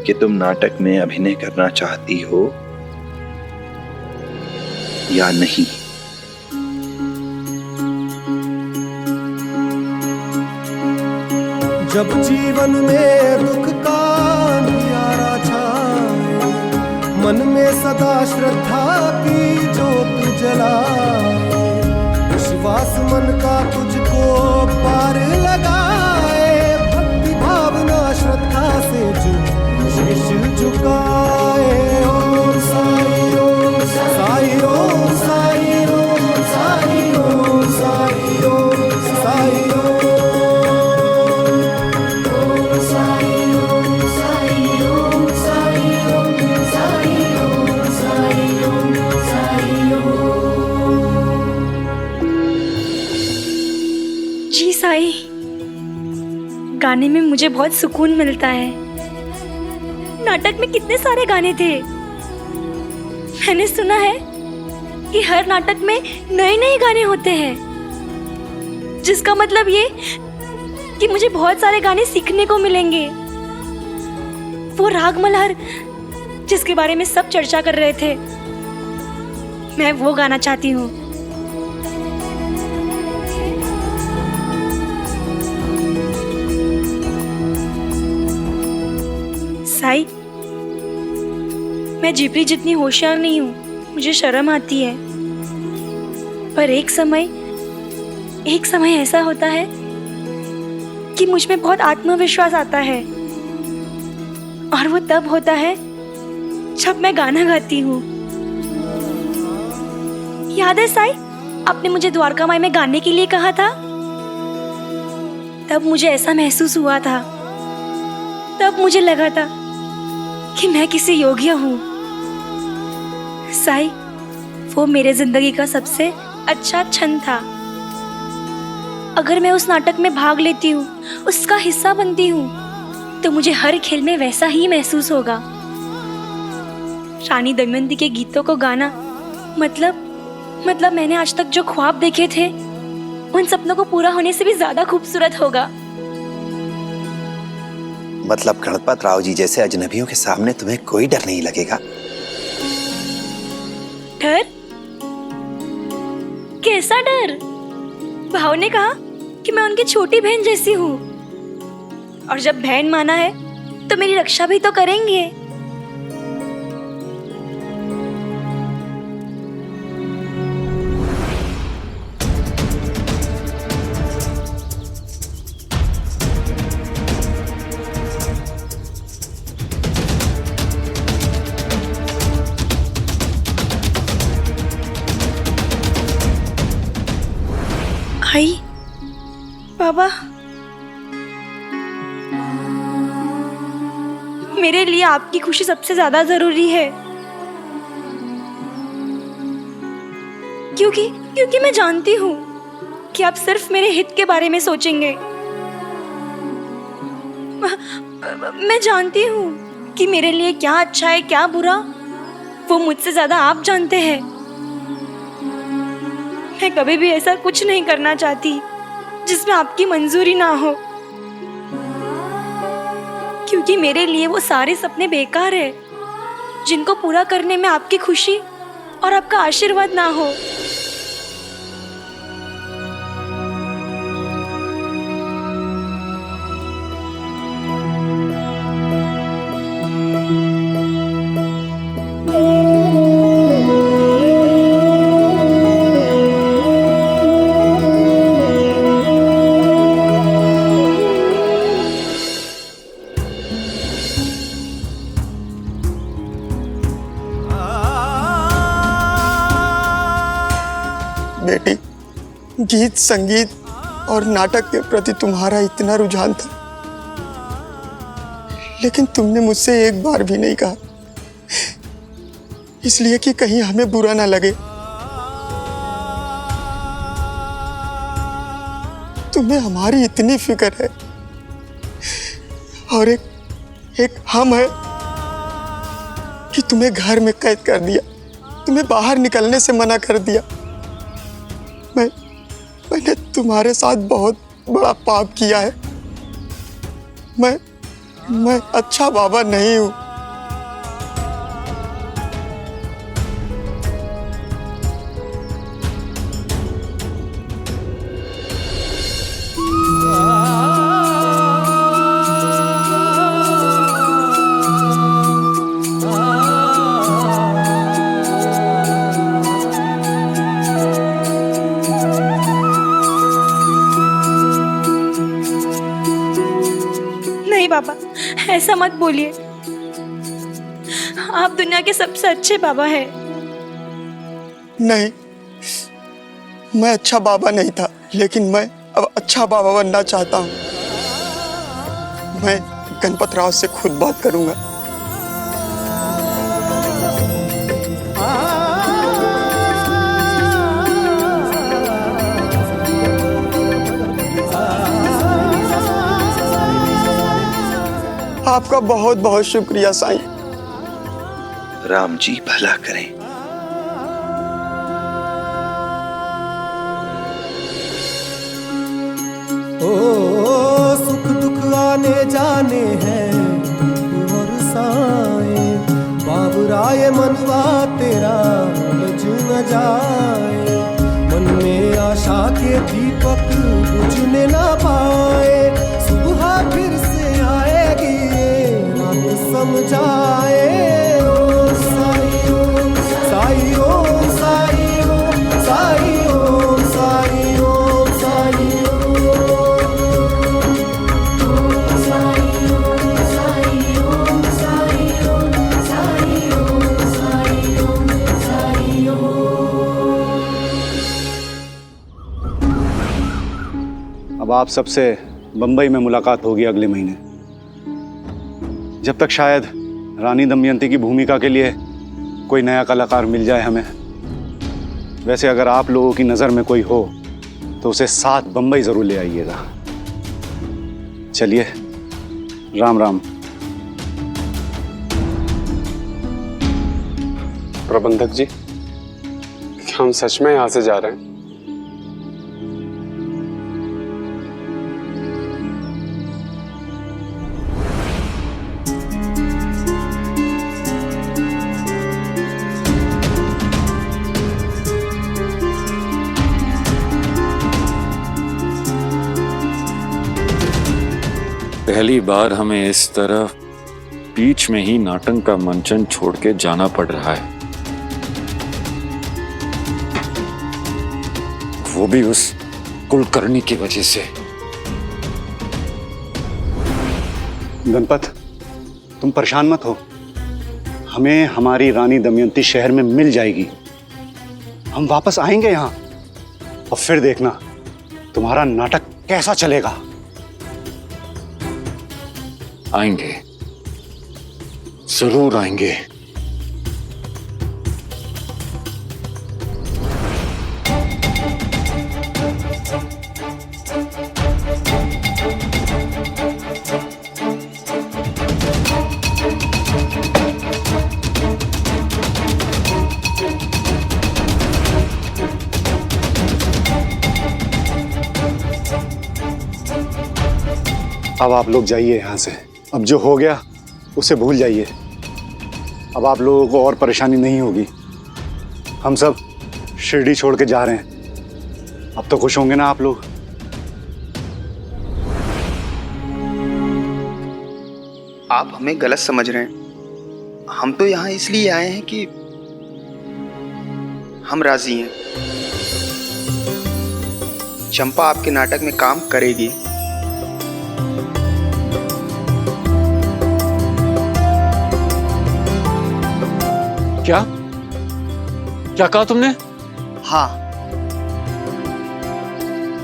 कि तुम नाटक में अभिनय करना चाहती हो या नहीं? जब जीवन में दुख का अंधियारा छाए, मन में सदा श्रद्धा की जोत जलाए, विश्वास मन का तुझको पार लगाए, भक्ति भावना श्रद्धा से जो शीश झुकाए। ओम साई ओम साई ओम साई ओम साई ओम साई ओम साई जी साई, गाने में मुझे बहुत सुकून मिलता है। नाटक में कितने सारे गाने थे। मैंने सुना है कि हर नाटक में नए नए गाने होते हैं, जिसका मतलब ये कि मुझे बहुत सारे गाने सीखने को मिलेंगे। वो राग मल्हार जिसके बारे में सब चर्चा कर रहे थे, मैं वो गाना चाहती हूँ। साई, मैं जिपरी जितनी होशियार नहीं हूँ, मुझे शर्म आती है। पर एक समय ऐसा होता है कि मुझ में बहुत आत्मविश्वास आता है, और वो तब होता है जब मैं गाना गाती हूँ। याद है साई, आपने मुझे द्वारका माई में गाने के लिए कहा था? तब मुझे ऐसा महसूस हुआ था, तब मुझे लगा था कि मैं किसी योग्य हूँ। साई, वो मेरे जिंदगी का सबसे अच्छा क्षण था। अगर मैं उस नाटक में भाग लेती हूँ, उसका हिस्सा बनती हूँ, तो मुझे हर खेल में वैसा ही महसूस होगा। रानी दमयंती के गीतों को गाना मतलब मैंने आज तक जो ख्वाब देखे थे, उन सपनों को पूरा होने से भी ज्यादा खूबसूरत होगा। मतलब गणपत राव जी जैसे अजनबियों के सामने तुम्हें कोई डर नहीं लगेगा? डर? कैसा डर? भाव ने कहा कि मैं उनकी छोटी बहन जैसी हूँ, और जब बहन माना है तो मेरी रक्षा भी तो करेंगे। आई बाबा, मेरे लिए आपकी खुशी सबसे ज्यादा जरूरी है, क्योंकि मैं जानती हूँ कि आप सिर्फ मेरे हित के बारे में सोचेंगे। मैं जानती हूँ कि मेरे लिए क्या अच्छा है क्या बुरा, वो मुझसे ज्यादा आप जानते हैं। मैं कभी भी ऐसा कुछ नहीं करना चाहती जिसमें आपकी मंजूरी ना हो। क्योंकि मेरे लिए वो सारे सपने बेकार है जिनको पूरा करने में आपकी खुशी और आपका आशीर्वाद ना हो। बेटी, गीत संगीत और नाटक के प्रति तुम्हारा इतना रुझान था, लेकिन तुमने मुझसे एक बार भी नहीं कहा, इसलिए कि कहीं हमें बुरा ना लगे। तुम्हें हमारी इतनी फिक्र है और एक हम है कि तुम्हें घर में कैद कर दिया, तुम्हें बाहर निकलने से मना कर दिया। मैंने तुम्हारे साथ बहुत बड़ा पाप किया है। मैं अच्छा बाबा नहीं हूं। बाबा, ऐसा मत बोलिए। आप दुनिया के सबसे अच्छे बाबा हैं। नहीं, मैं अच्छा बाबा नहीं था, लेकिन मैं अब अच्छा बाबा बनना चाहता हूँ। मैं गणपत राव से खुद बात करूंगा। आपका बहुत बहुत शुक्रिया साईं। राम जी भला करें। ओ सुख दुख आने जाने हैं और साए, बाबुराए मनवा तेरा लज न जाए। मन में आशा के दीपक बुझने ना पाए, सुबह फिर से आएगी समझाए। ओम साई ओम साई ओम साई ओम साई ओम साई ओम साई ओम साई ओम साई ओम साई ओम साई ओम साई ओम साई ओम। अब आप सबसे बंबई में मुलाकात होगी अगले महीने। जब तक शायद रानी दमयंती की भूमिका के लिए कोई नया कलाकार मिल जाए हमें। वैसे अगर आप लोगों की नज़र में कोई हो तो उसे साथ बंबई ज़रूर ले आइएगा। चलिए, राम राम। प्रबंधक जी, क्या हम सच में यहाँ से जा रहे हैं? पहली बार हमें इस तरह बीच में ही नाटक का मंचन छोड़ के जाना पड़ रहा है, वो भी उस कुलकर्णी की वजह से। गणपत, तुम परेशान मत हो, हमें हमारी रानी दमयंती शहर में मिल जाएगी। हम वापस आएंगे यहाँ और फिर देखना तुम्हारा नाटक कैसा चलेगा। आएंगे, जरूर आएंगे। अब आप लोग जाइए यहाँ से अब जो हो गया उसे भूल जाइए। अब आप लोगों को और परेशानी नहीं होगी। हम सब शिरडी छोड़ के जा रहे हैं। अब तो खुश होंगे ना आप लोग? आप हमें गलत समझ रहे हैं। हम तो यहाँ इसलिए आए हैं कि हम राजी हैं। चंपा आपके नाटक में काम करेगी। क्या क्या कहा तुमने? हाँ,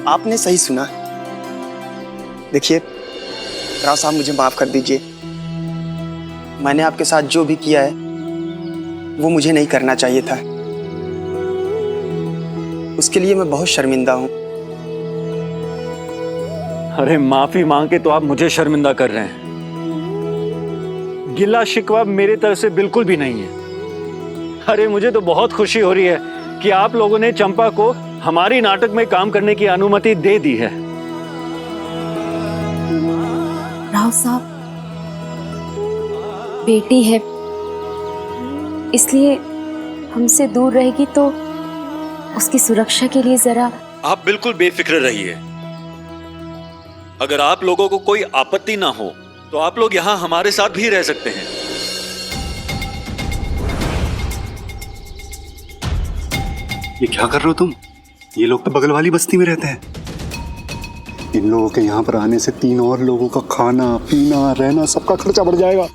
आपने सही सुना। देखिए राव साहब, मुझे माफ कर दीजिए। मैंने आपके साथ जो भी किया है वो मुझे नहीं करना चाहिए था। उसके लिए मैं बहुत शर्मिंदा हूं। अरे माफी मांग के तो आप मुझे शर्मिंदा कर रहे हैं। गिला शिकवा मेरे तरफ से बिल्कुल भी नहीं है। अरे मुझे तो बहुत खुशी हो रही है कि आप लोगों ने चंपा को हमारी नाटक में काम करने की अनुमति दे दी है। राव साहब, बेटी है इसलिए हमसे दूर रहेगी तो उसकी सुरक्षा के लिए जरा। आप बिल्कुल बेफिक्र रहिए। अगर आप लोगों को कोई आपत्ति ना हो तो आप लोग यहाँ हमारे साथ भी रह सकते हैं। ये क्या कर रहे हो तुम? ये लोग तो बगल वाली बस्ती में रहते हैं। इन लोगों के यहाँ पर आने से 3 और लोगों का खाना पीना रहना सबका खर्चा बढ़ जाएगा।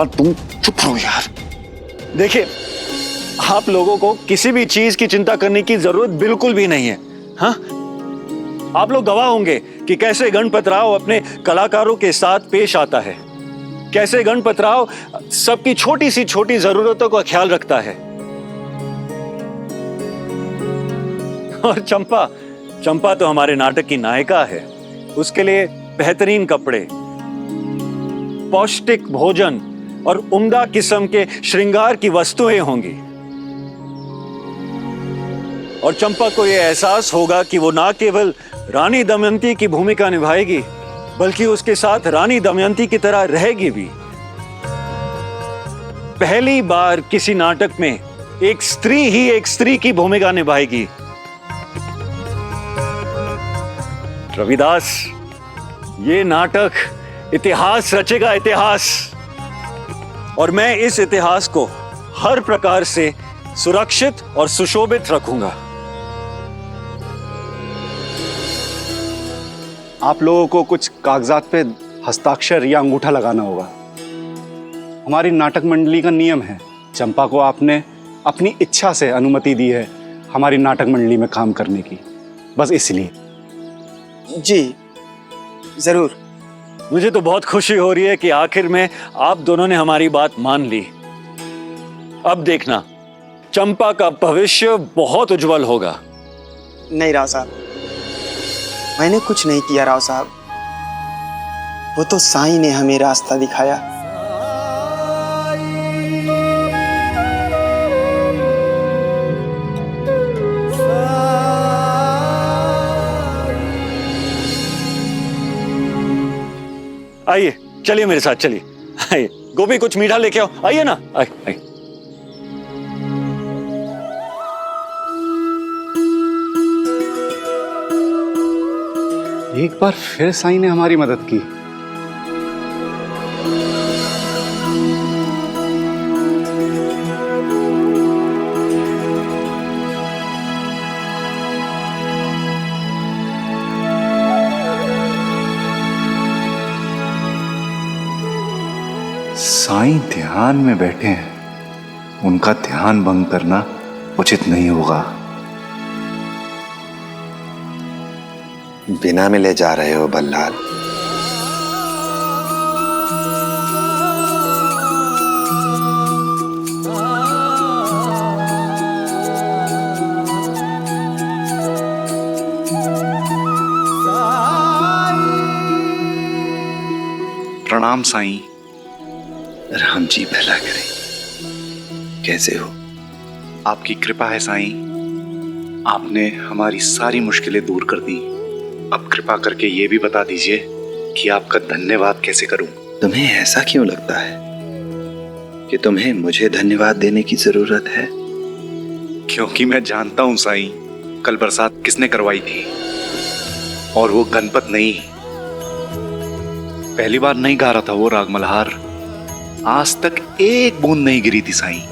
तुम चुप रहो यार। देखिए, आप लोगों को किसी भी चीज की चिंता करने की जरूरत बिल्कुल भी नहीं है। हाँ, आप लोग गवाह होंगे कि कैसे गणपत राव अपने कलाकारों के साथ पेश आता है, कैसे गणपत राव सबकी छोटी सी छोटी जरूरतों का ख्याल रखता है। और चंपा तो हमारे नाटक की नायिका है। उसके लिए बेहतरीन कपड़े, पौष्टिक भोजन और उम्दा किस्म के श्रृंगार की वस्तुएं होंगी। और चंपा को यह एहसास होगा कि वो ना केवल रानी दमयंती की भूमिका निभाएगी बल्कि उसके साथ रानी दमयंती की तरह रहेगी भी। पहली बार किसी नाटक में एक स्त्री ही एक स्त्री की भूमिका निभाएगी। रविदास, ये नाटक इतिहास रचेगा, इतिहास। और मैं इस इतिहास को हर प्रकार से सुरक्षित और सुशोभित रखूंगा। आप लोगों को कुछ कागजात पे हस्ताक्षर या अंगूठा लगाना होगा। हमारी नाटक मंडली का नियम है, चंपा को आपने अपनी इच्छा से अनुमति दी है हमारी नाटक मंडली में काम करने की, बस इसलिए। जी जरूर। मुझे तो बहुत खुशी हो रही है कि आखिर में आप दोनों ने हमारी बात मान ली। अब देखना, चंपा का भविष्य बहुत उज्जवल होगा। नहीं राव साहब, मैंने कुछ नहीं किया राव साहब। वो तो साईं ने हमें रास्ता दिखाया। आइए, चलिए मेरे साथ, चलिए। आइए गोपी, कुछ मीठा लेके आओ। आइए ना, आइए। एक बार फिर साईं ने हमारी मदद की। साईं ध्यान में बैठे हैं, उनका ध्यान भंग करना उचित नहीं होगा। बिना मिले जा रहे हो बल्लाल? प्रणाम साईं। राम जी भला करे। कैसे हो? आपकी कृपा है साईं। आपने हमारी सारी मुश्किलें दूर कर दी। अब कृपा करके ये भी बता दीजिए कि आपका धन्यवाद कैसे करूं। तुम्हें ऐसा क्यों लगता है कि तुम्हें मुझे धन्यवाद देने की जरूरत है? क्योंकि मैं जानता हूं साईं, कल बरसात किसने करवाई थी, और वो गणपत नहीं। पहली बार नहीं गा रहा था वो राग मल्हार, आज तक एक बूंद नहीं गिरी थी साईं।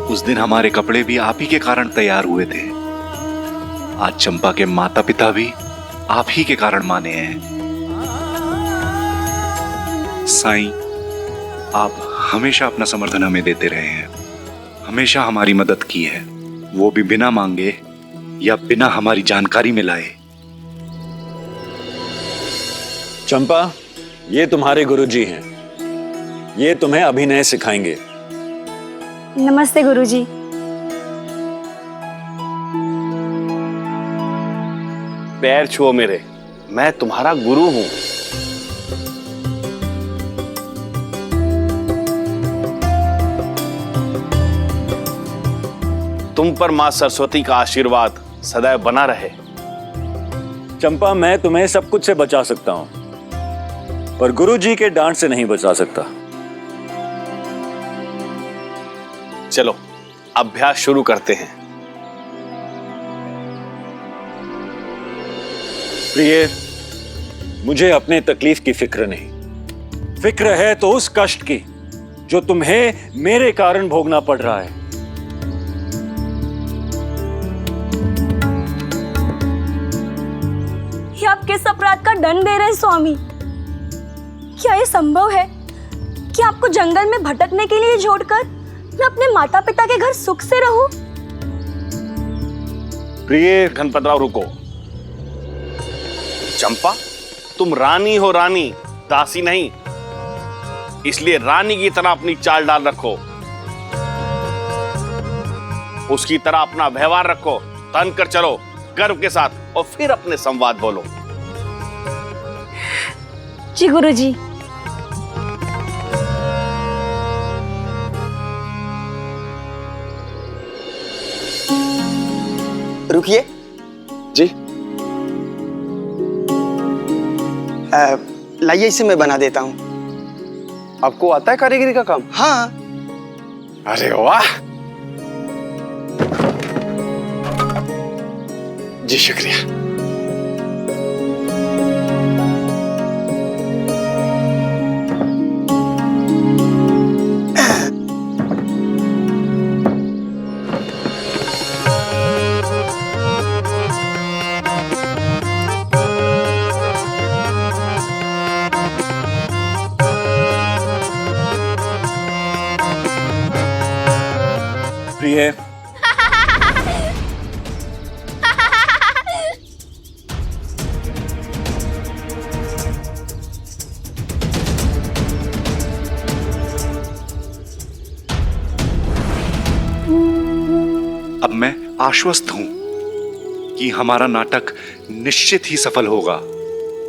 उस दिन हमारे कपड़े भी आप ही के कारण तैयार हुए थे। आज चंपा के माता पिता भी आप ही के कारण माने हैं। साईं, आप हमेशा अपना समर्थन हमें देते रहे हैं, हमेशा हमारी मदद की है, वो भी बिना मांगे या बिना हमारी जानकारी में लाए। चंपा, ये तुम्हारे गुरुजी हैं। ये तुम्हें अभिनय सिखाएंगे। नमस्ते गुरुजी। पैर छुओ मेरे, मैं तुम्हारा गुरु हूं। तुम पर मां सरस्वती का आशीर्वाद सदैव बना रहे। चंपा, मैं तुम्हें सब कुछ से बचा सकता हूं, पर गुरुजी के डांट से नहीं बचा सकता। चलो अभ्यास शुरू करते हैं। प्रिय, मुझे अपने तकलीफ की फिक्र नहीं, फिक्र है तो उस कष्ट की जो तुम्हें मेरे कारण भोगना पड़ रहा है। ये आप किस अपराध का दंड दे रहे हैं स्वामी? क्या ये संभव है कि आपको जंगल में भटकने के लिए छोड़कर मैं अपने माता पिता के घर सुख से रहूं? प्रिय गणपतराव, रुको। चंपा, तुम रानी हो, रानी, दासी नहीं। इसलिए रानी की तरह अपनी चाल डाल रखो, उसकी तरह अपना व्यवहार रखो, तन कर चलो गर्व के साथ, और फिर अपने संवाद बोलो। जी गुरुजी। रुकिए जी। लाइए, इसे मैं बना देता हूँ। आपको आता है कारीगरी का काम? हाँ। अरे वाह, जी शुक्रिया। प्रिय, अब मैं आश्वस्त हूं कि हमारा नाटक निश्चित ही सफल होगा,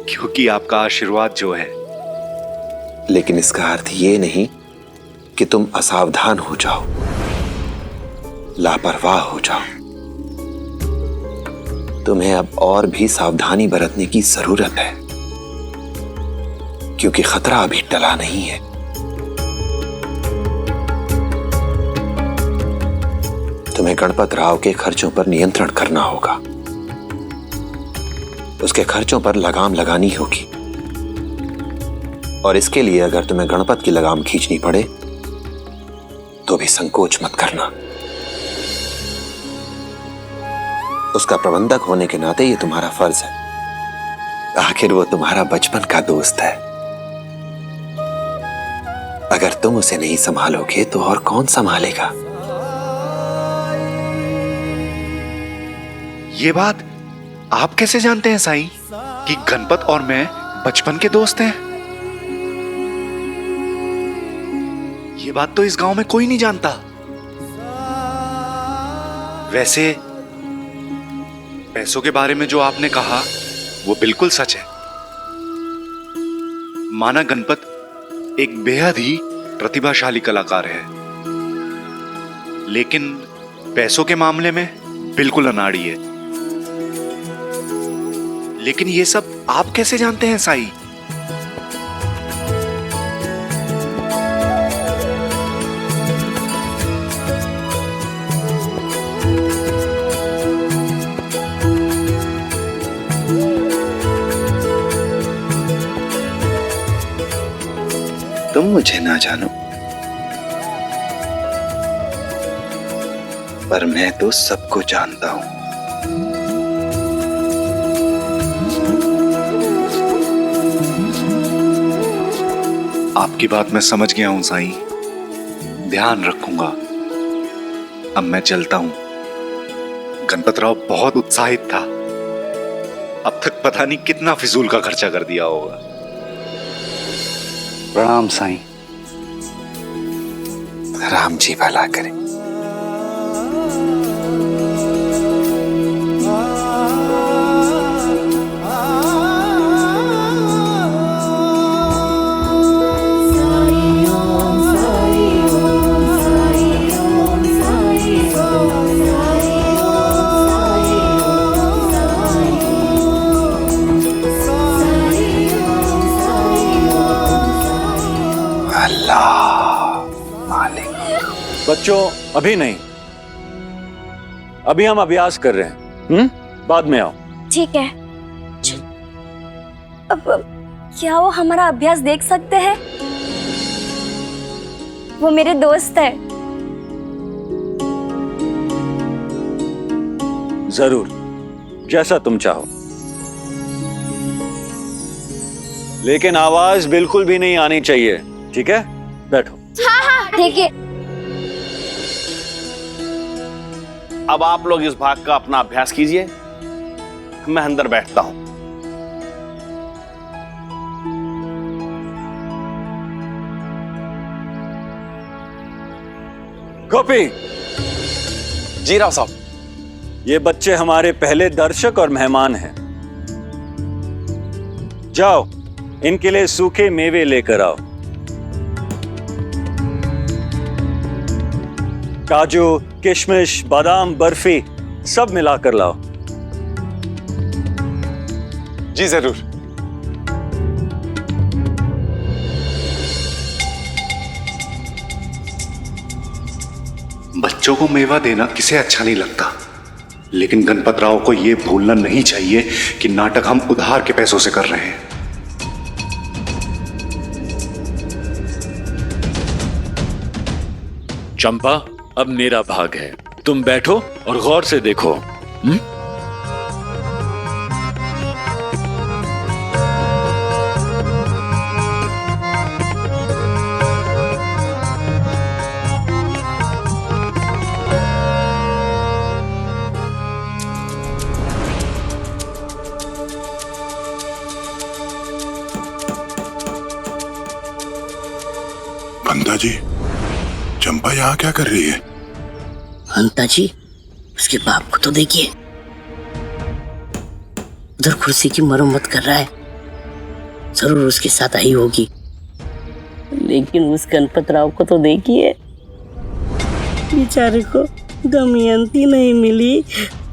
क्योंकि आपका आशीर्वाद जो है। लेकिन इसका अर्थ ये नहीं कि तुम असावधान हो जाओ, लापरवाह हो जाओ। तुम्हें अब और भी सावधानी बरतने की जरूरत है, क्योंकि खतरा अभी टला नहीं है। तुम्हें गणपत राव के खर्चों पर नियंत्रण करना होगा, उसके खर्चों पर लगाम लगानी होगी, और इसके लिए अगर तुम्हें गणपत की लगाम खींचनी पड़े तो भी संकोच मत करना। उसका प्रबंधक होने के नाते ये तुम्हारा फर्ज है, आखिर वो तुम्हारा बचपन का दोस्त है। अगर तुम उसे नहीं संभालोगे तो और कौन संभालेगा? ये बात आप कैसे जानते हैं साईं कि गणपत और मैं बचपन के दोस्त हैं? ये बात तो इस गांव में कोई नहीं जानता। वैसे पैसों के बारे में जो आपने कहा वो बिल्कुल सच है। माना गणपत एक बेहद ही प्रतिभाशाली कलाकार है, लेकिन पैसों के मामले में बिल्कुल अनाड़ी है। लेकिन ये सब आप कैसे जानते हैं साईं? तुम मुझे ना जानो, पर मैं तो सबको जानता हूं। आपकी बात मैं समझ गया हूं साईं, ध्यान रखूंगा। अब मैं चलता हूं। गणपतराव बहुत उत्साहित था, अब तक पता नहीं कितना फिजूल का खर्चा कर दिया होगा। प्रणाम साईं। राम जी भला करें। बच्चों अभी नहीं, अभी हम अभ्यास कर रहे हैं। बाद में आओ। ठीक है। अब क्या वो हमारा अभ्यास देख सकते हैं? वो मेरे दोस्त है। जरूर, जैसा तुम चाहो, लेकिन आवाज बिल्कुल भी नहीं आनी चाहिए, ठीक है? बैठो। हाँ हाँ ठीक है। अब आप लोग इस भाग का अपना अभ्यास कीजिए, मैं अंदर बैठता हूं। गोपी। जी राव साहब। ये बच्चे हमारे पहले दर्शक और मेहमान हैं। जाओ, इनके लिए सूखे मेवे लेकर आओ। काजू, किशमिश, बादाम, बर्फी सब मिलाकर लाओ। जी जरूर। बच्चों को मेवा देना किसे अच्छा नहीं लगता, लेकिन गणपतराव को यह भूलना नहीं चाहिए कि नाटक हम उधार के पैसों से कर रहे हैं। चंपा, अब मेरा भाग है, तुम बैठो और गौर से देखो। बंदा जी, चंपा यहाँ क्या कर रही है? हंता जी, उसके बाप को तो देखिए, उधर कुर्सी की मरम्मत कर रहा है। जरूर उसके साथ आई होगी, लेकिन उस गणपतराव को तो देखिए, बेचारे को दमयंती नहीं मिली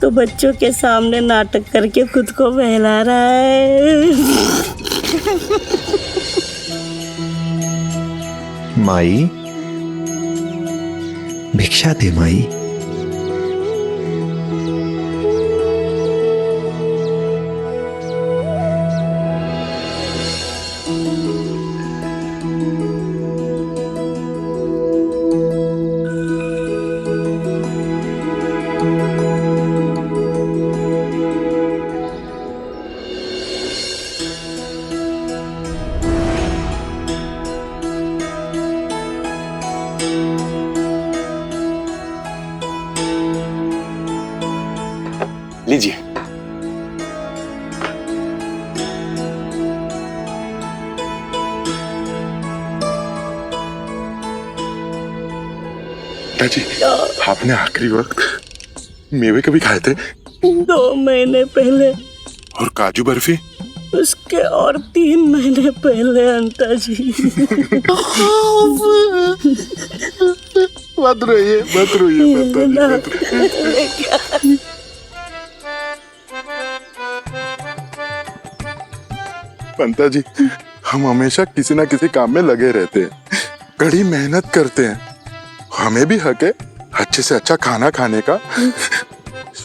तो बच्चों के सामने नाटक करके खुद को बहला रहा है। माई, भिक्षा दे माई। लीजिए। दादी, आपने आखिरी वक्त मेवे कभी खाए थे? 2 महीने पहले। और काजू बर्फी? उसके और 3 महीने पहले अंता जी। मत रोइए, मत रोइए, मत रोइए। पंता जी, हम हमेशा किसी ना किसी काम में लगे रहते हैं, कड़ी मेहनत करते हैं। हमें भी हक है अच्छे से अच्छा खाना खाने का।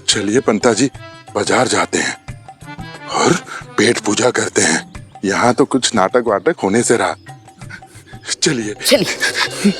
चलिए पंता जी, बाजार जाते हैं और पेट पूजा करते हैं। यहाँ तो कुछ नाटक वाटक होने से रहा। चलिए चलिए।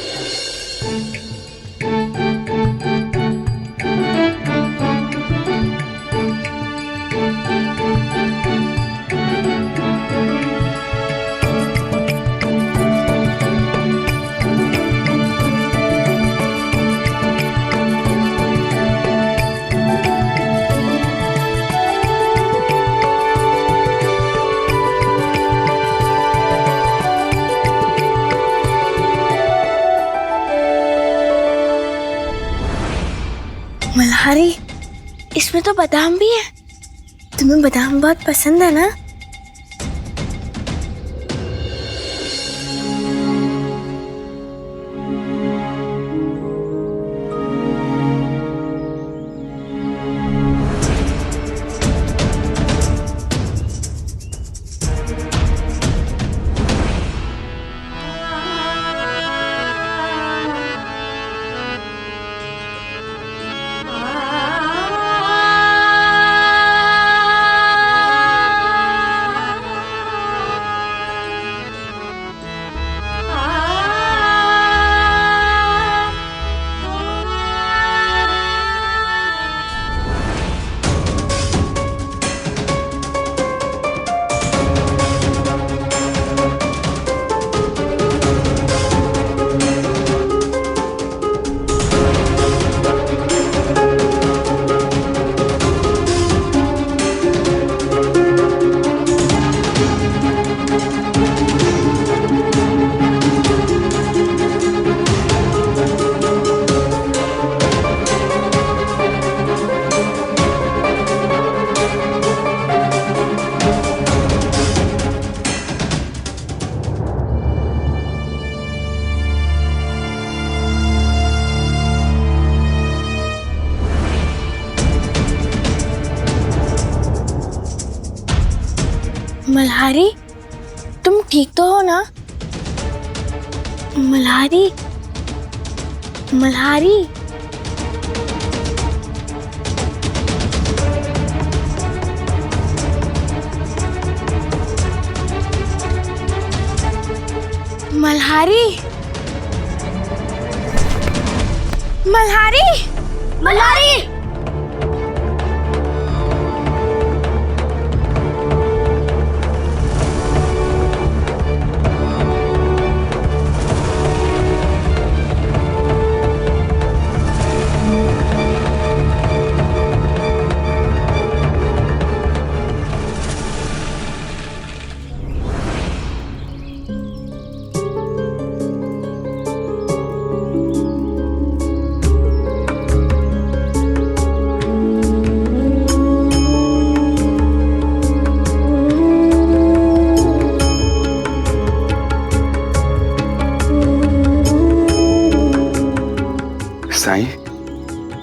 मल्हारी, इसमें तो बादाम भी है। तुम्हें बादाम बहुत पसंद है ना? मल्हारी, तुम ठीक तो हो ना? मल्हारी, मल्हारी। मल्हारी, मल्हारी, मल्हारी। साईं,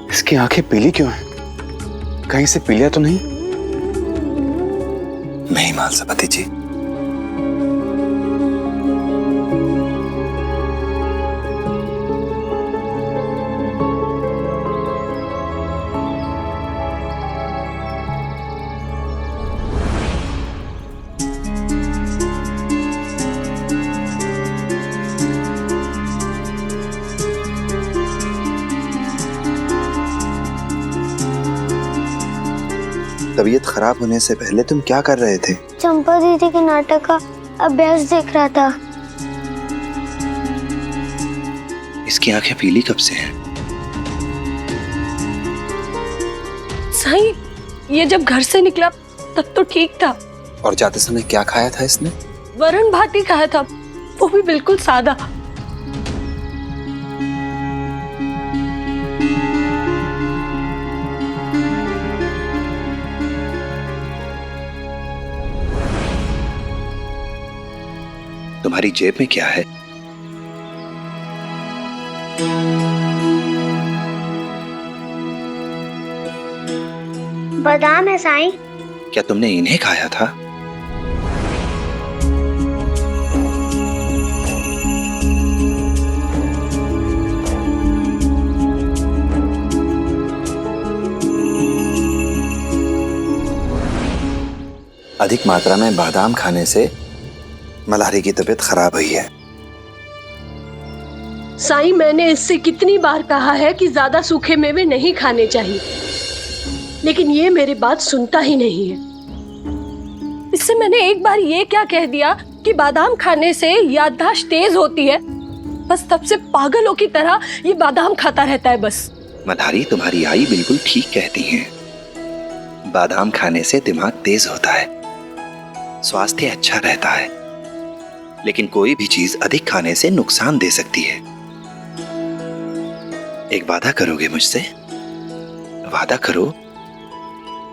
इसकी आंखें पीली क्यों हैं? कहीं से पीलिया तो नहीं? नहीं मालसपति जी, तबीयत खराब होने से पहले तुम क्या कर रहे थे? चंपा दीदी के नाटक का अभ्यास देख रहा था। इसकी आंखें पीली कब से हैं? साईं, ये जब घर से निकला तब तो ठीक था। और जाते समय क्या खाया था इसने? वरण भात ही खाया था, वो भी बिल्कुल सादा। तुम्हारी जेब में क्या है? बादाम है साईं। क्या तुमने इन्हें खाया था? अधिक मात्रा में बादाम खाने से मल्हारी की तबीयत खराब हुई है। साईं, मैंने इससे कितनी बार कहा है कि ज्यादा सूखे मेवे नहीं खाने चाहिए, लेकिन ये मेरी बात सुनता ही नहीं है। इससे मैंने एक बार ये क्या कह दिया कि बादाम खाने से याददाश्त तेज होती है, बस तब से पागलों की तरह ये बादाम खाता रहता है बस। मल्हारी, तुम्हारी आई बिल्कुल ठीक कहती हैं। बादाम खाने से दिमाग तेज होता है, स्वास्थ्य अच्छा रहता है, लेकिन कोई भी चीज अधिक खाने से नुकसान दे सकती है। एक वादा करोगे मुझसे? वादा करो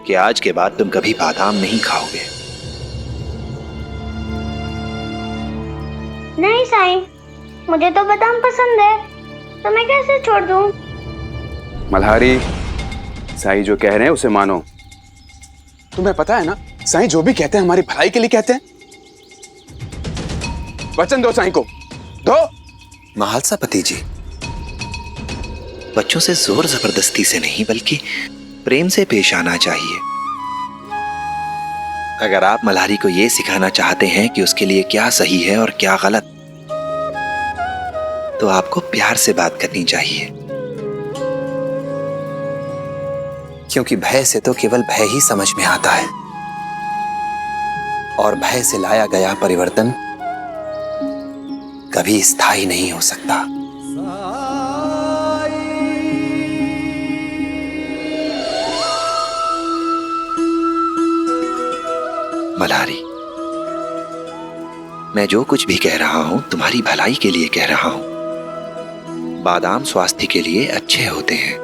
कि आज के बाद तुम कभी बादाम नहीं खाओगे। नहीं साईं, मुझे तो बादाम पसंद है, तो मैं कैसे छोड़ दूं? मल्हारी, साईं जो कह रहे हैं उसे मानो। तुम्हें पता है ना, साईं जो भी कहते हैं हमारी भलाई के लिए कहते हैं। वचन दो साईं को, दो। महालसा पति जी, बच्चों से जोर जबरदस्ती से नहीं बल्कि प्रेम से पेश आना चाहिए। अगर आप मल्हारी को यह सिखाना चाहते हैं कि उसके लिए क्या सही है और क्या गलत, तो आपको प्यार से बात करनी चाहिए, क्योंकि भय से तो केवल भय ही समझ में आता है, और भय से लाया गया परिवर्तन कभी स्थायी नहीं हो सकता। मल्हारी, मैं जो कुछ भी कह रहा हूं तुम्हारी भलाई के लिए कह रहा हूं। बादाम स्वास्थ्य के लिए अच्छे होते हैं,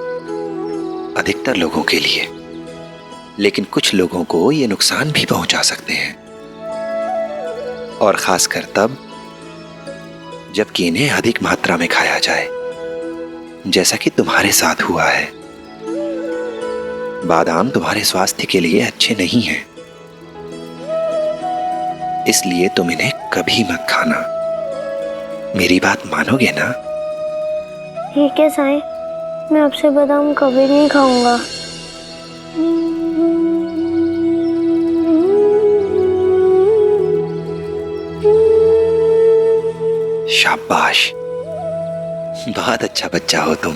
अधिकतर लोगों के लिए, लेकिन कुछ लोगों को ये नुकसान भी पहुंचा सकते हैं, और खासकर तब जबकि इन्हें अधिक मात्रा में खाया जाए, जैसा कि तुम्हारे साथ हुआ है। बादाम तुम्हारे स्वास्थ्य के लिए अच्छे नहीं हैं, इसलिए तुम इन्हें कभी मत खाना। मेरी बात मानोगे ना? ठीक है साईं, मैं आपसे बादाम कभी नहीं खाऊंगा। शाबाश, बहुत अच्छा बच्चा हो तुम।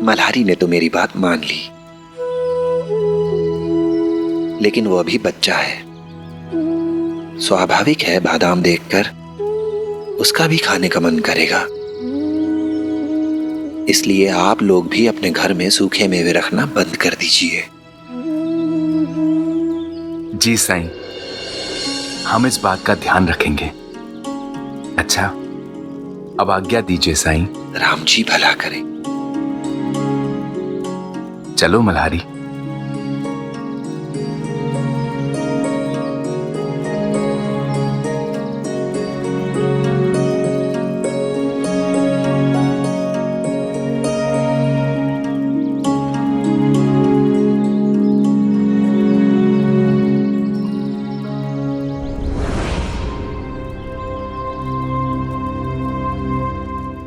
मल्हारी ने तो मेरी बात मान ली, लेकिन वो अभी बच्चा है। स्वाभाविक है बादाम देखकर उसका भी खाने का मन करेगा, इसलिए आप लोग भी अपने घर में सूखे मेवे रखना बंद कर दीजिए। जी साईं, हम इस बात का ध्यान रखेंगे। अच्छा, अब आज्ञा दीजिए साईं। राम जी भला करें। चलो मल्हारी।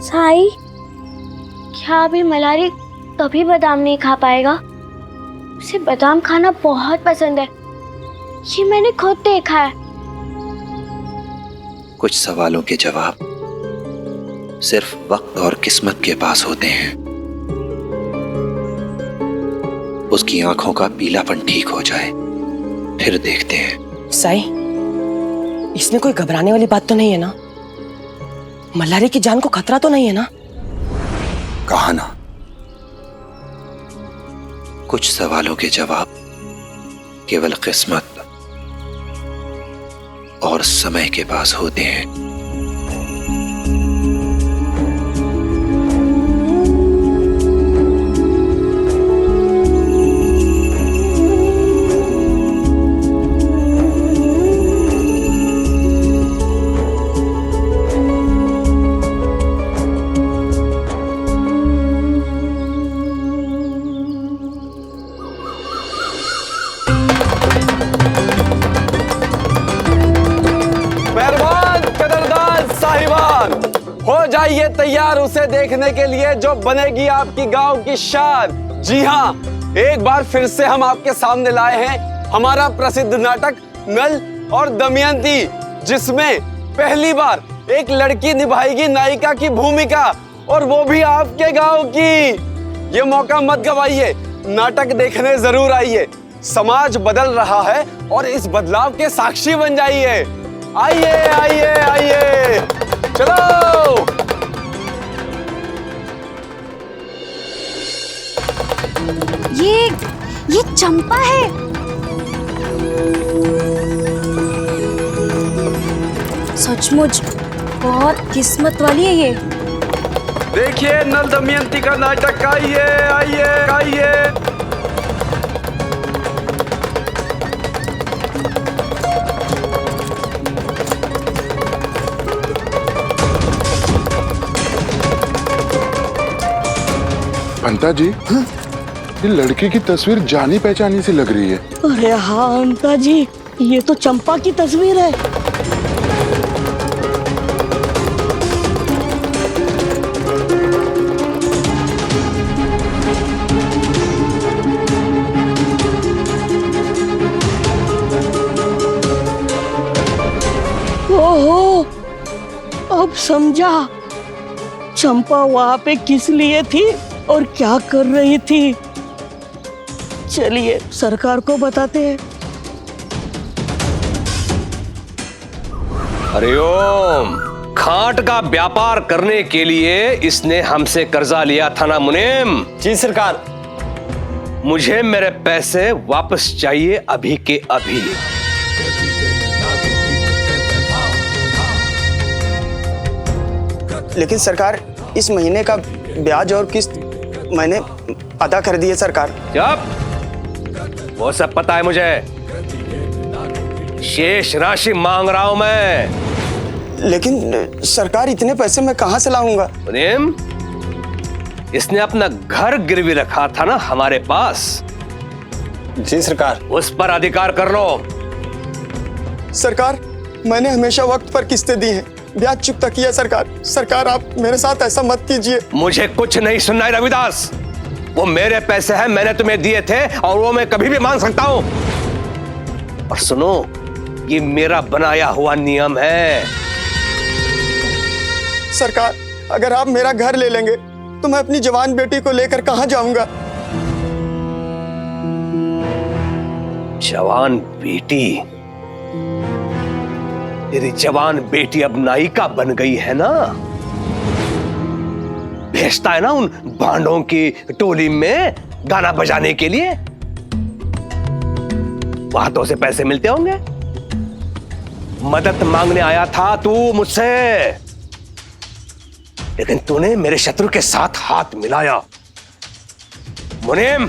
साईं, क्या अभी मल्हारी कभी बादाम नहीं खा पाएगा? उसे बादाम खाना बहुत पसंद है, ये मैंने खुद देखा है। कुछ सवालों के जवाब सिर्फ वक्त और किस्मत के पास होते हैं। उसकी आंखों का पीलापन ठीक हो जाए, फिर देखते हैं। साईं, इसमें कोई घबराने वाली बात तो नहीं है ना? मल्हारी की जान को खतरा तो नहीं है ना? कहा ना, कुछ सवालों के जवाब केवल किस्मत और समय के पास होते हैं। तैयार उसे देखने के लिए जो बनेगी आपकी गांव की शान। जी हाँ, एक बार फिर से हम आपके सामने लाए हैं हमारा प्रसिद्ध नाटक नल और दमयंती, जिसमें पहली बार एक लड़की निभाएगी नायिका की भूमिका, और वो भी आपके गांव की। ये मौका मत गवाइए, नाटक देखने जरूर आइए। समाज बदल रहा है और इस बदलाव के साक्षी बन जाइए। आइए आइए आइए, चलो। ये चंपा है। सचमुच बहुत किस्मत वाली है ये। देखिए नल दमयंती का नाटक। आइए आइए आइए। अंता जी, ये लड़की की तस्वीर जानी पहचानी सी लग रही है। अरे हाँ अंता जी, ये तो चंपा की तस्वीर है। ओहो, अब समझा चंपा वहां पे किस लिए थी और क्या कर रही थी। चलिए सरकार को बताते हैं। हरिओम, खाट का व्यापार करने के लिए इसने हमसे कर्जा लिया था ना मुनीम? जी सरकार। मुझे मेरे पैसे वापस चाहिए अभी के अभी। लेकिन सरकार, इस महीने का ब्याज और किस्त मैंने अदा कर दिए सरकार। जब वो सब पता है मुझे, शेष राशि मांग रहा हूं मैं। लेकिन सरकार, इतने पैसे मैं कहां से लाऊंगा? मुनीम, इसने अपना घर गिरवी रखा था ना हमारे पास। जी सरकार। उस पर अधिकार कर लो। सरकार, मैंने हमेशा वक्त पर किस्तें दी हैं, ब्याज चुकता किया सरकार। सरकार, आप मेरे साथ ऐसा मत कीजिए। मुझे कुछ नहीं सुनना है रविदास। वो मेरे पैसे हैं, मैंने तुम्हें दिए थे और वो मैं कभी भी मांग सकता हूं। और सुनो, ये मेरा बनाया हुआ नियम है। सरकार, अगर आप मेरा घर ले लेंगे तो मैं अपनी जवान बेटी को लेकर कहां जाऊंगा? जवान बेटी? तेरी जवान बेटी अब नायिका बन गई है ना? भेजता है ना उन भांडों की टोली में गाना बजाने के लिए। वहां तो उसे पैसे मिलते होंगे। मदद मांगने आया था तू मुझसे, लेकिन तूने मेरे शत्रु के साथ हाथ मिलाया। मुनीम,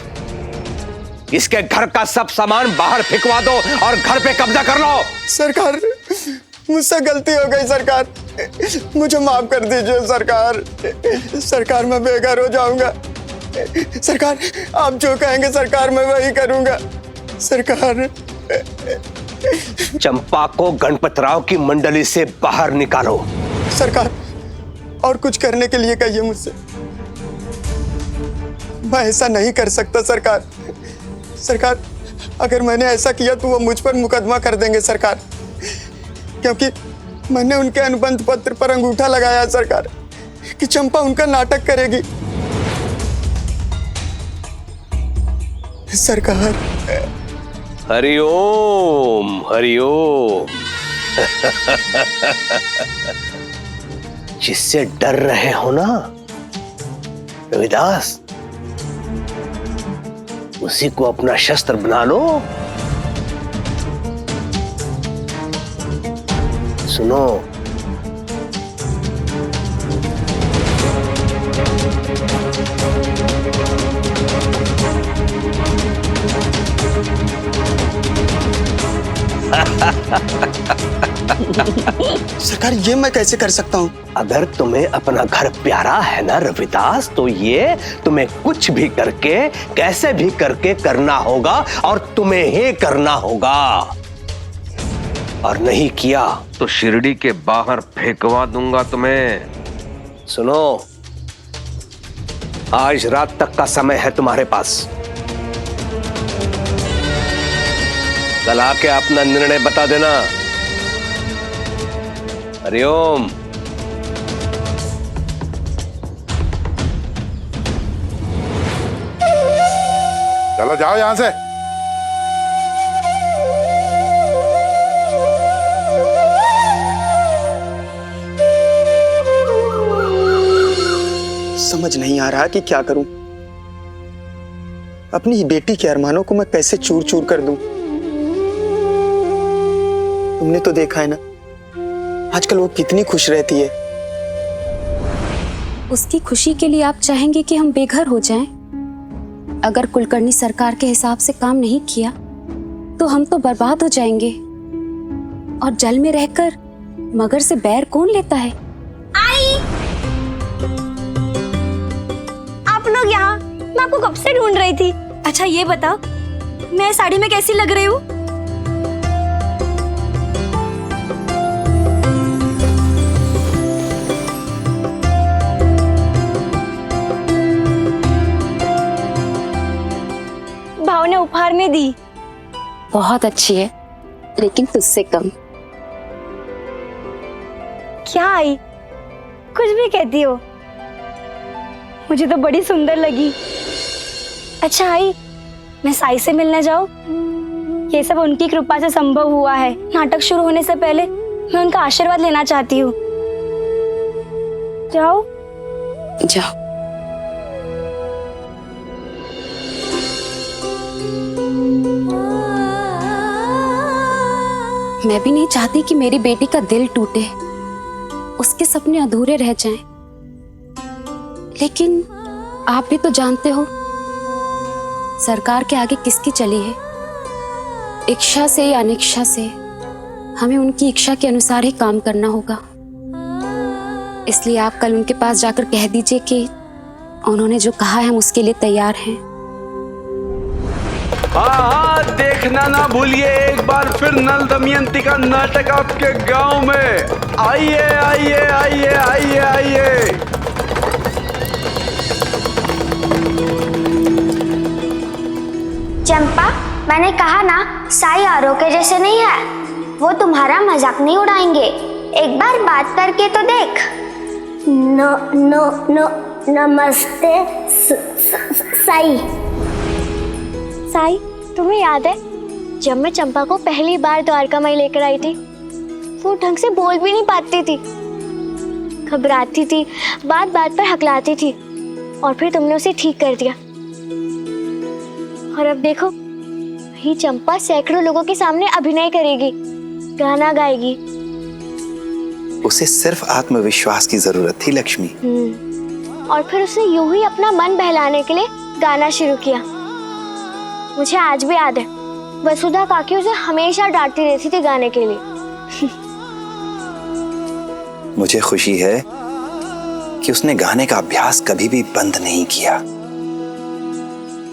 इसके घर का सब सामान बाहर फेंकवा दो और घर पे कब्जा कर लो। सरकार, मुझसे गलती हो गई सरकार, मुझे माफ कर दीजिए सरकार। सरकार, मैं बेघर हो जाऊंगा। सरकार, आप जो कहेंगे सरकार मैं वही करूंगा। सरकार। चंपा को गणपतराव की मंडली से बाहर निकालो। सरकार, और कुछ करने के लिए कहिए मुझसे। मैं ऐसा नहीं कर सकता सरकार। सरकार, अगर मैंने ऐसा किया तो वो मुझ पर मुकदमा कर देंगे सरकार, क्योंकि मैंने उनके अनुबंध पत्र पर अंगूठा लगाया सरकार कि चंपा उनका नाटक करेगी। सरकार। हरिओम हरिओम। जिससे डर रहे हो ना रविदास, उसी को अपना शस्त्र बना लो। सुनो, सरकार, ये मैं कैसे कर सकता हूँ? अगर तुम्हें अपना घर प्यारा है ना रविदास, तो ये तुम्हें कुछ भी करके, कैसे भी करके करना होगा और तुम्हें ही करना होगा। और नहीं किया तो शिरडी के बाहर फेंकवा दूंगा तुम्हें। सुनो, आज रात तक का समय है तुम्हारे पास। कल आके अपना निर्णय बता देना। हरिओम। चलो जाओ यहां से। समझ नहीं आ रहा कि क्या करूं। अपनी ही बेटी के अरमानों को मैं कैसे चूर चूर कर दूं। तुमने तो देखा है ना, आजकल वो कितनी खुश रहती है। उसकी खुशी के लिए आप चाहेंगे कि हम बेघर हो जाएं? अगर कुलकर्णी सरकार के हिसाब से काम नहीं किया तो हम तो बर्बाद हो जाएंगे। और जल में रहकर मगर से बैर कौन लेता है? आई, आप लोग यहाँ? मैं आपको कब से ढूंढ रही थी। अच्छा ये बताओ, मैं साड़ी में कैसी लग रही हूँ? भाव ने उपहार में दी। बहुत अच्छी है, लेकिन तुझसे कम। क्या आई, कुछ भी कहती हो। मुझे तो बड़ी सुंदर लगी। अच्छा आई, मैं साई से मिलने जाऊं? ये सब उनकी कृपा से संभव हुआ है। नाटक शुरू होने से पहले मैं उनका आशीर्वाद लेना चाहती हूँ। जाओ जाओ। मैं भी नहीं चाहती कि मेरी बेटी का दिल टूटे, उसके सपने अधूरे रह जाएं। लेकिन आप भी तो जानते हो सरकार के आगे किसकी चली है। इच्छा से या अनिच्छा से हमें उनकी इच्छा के अनुसार ही काम करना होगा। इसलिए आप कल उनके पास जाकर कह दीजिए कि उन्होंने जो कहा है हम उसके लिए तैयार हैं। हाँ, देखना ना भूलिए एक बार फिर नल दमयंती का नाटक आपके गांव में। आइए आइए आइए आइए आइए। चंपा, मैंने कहा ना, साई आरो के जैसे नहीं है। वो तुम्हारा मजाक नहीं उड़ाएंगे। एक बार बात करके तो देख। नो नो नो नमस्ते साई। साई, तुम्हें याद है जब मैं चंपा को पहली बार द्वारका माई लेकर आई थी? वो ढंग से बोल भी नहीं पाती थी, घबराती थी, बात बात पर हकलाती थी, और फिर तुमने उसे ठीक कर दिया। और अब देखो, ही चंपा सैकड़ों लोगों के सामने अभिनय करेगी, गाना गाएगी। उसे सिर्फ आत्मविश्वास की जरूरत थी लक्ष्मी। और फिर उसने यूं ही अपना मन बहलाने के लिए गाना शुरू किया। मुझे आज भी याद है, वसुधा काकी उसे हमेशा डांटती रहती थी गाने के लिए। मुझे खुशी है कि उसने गाने का अभ्यास कभी भी बंद नहीं किया।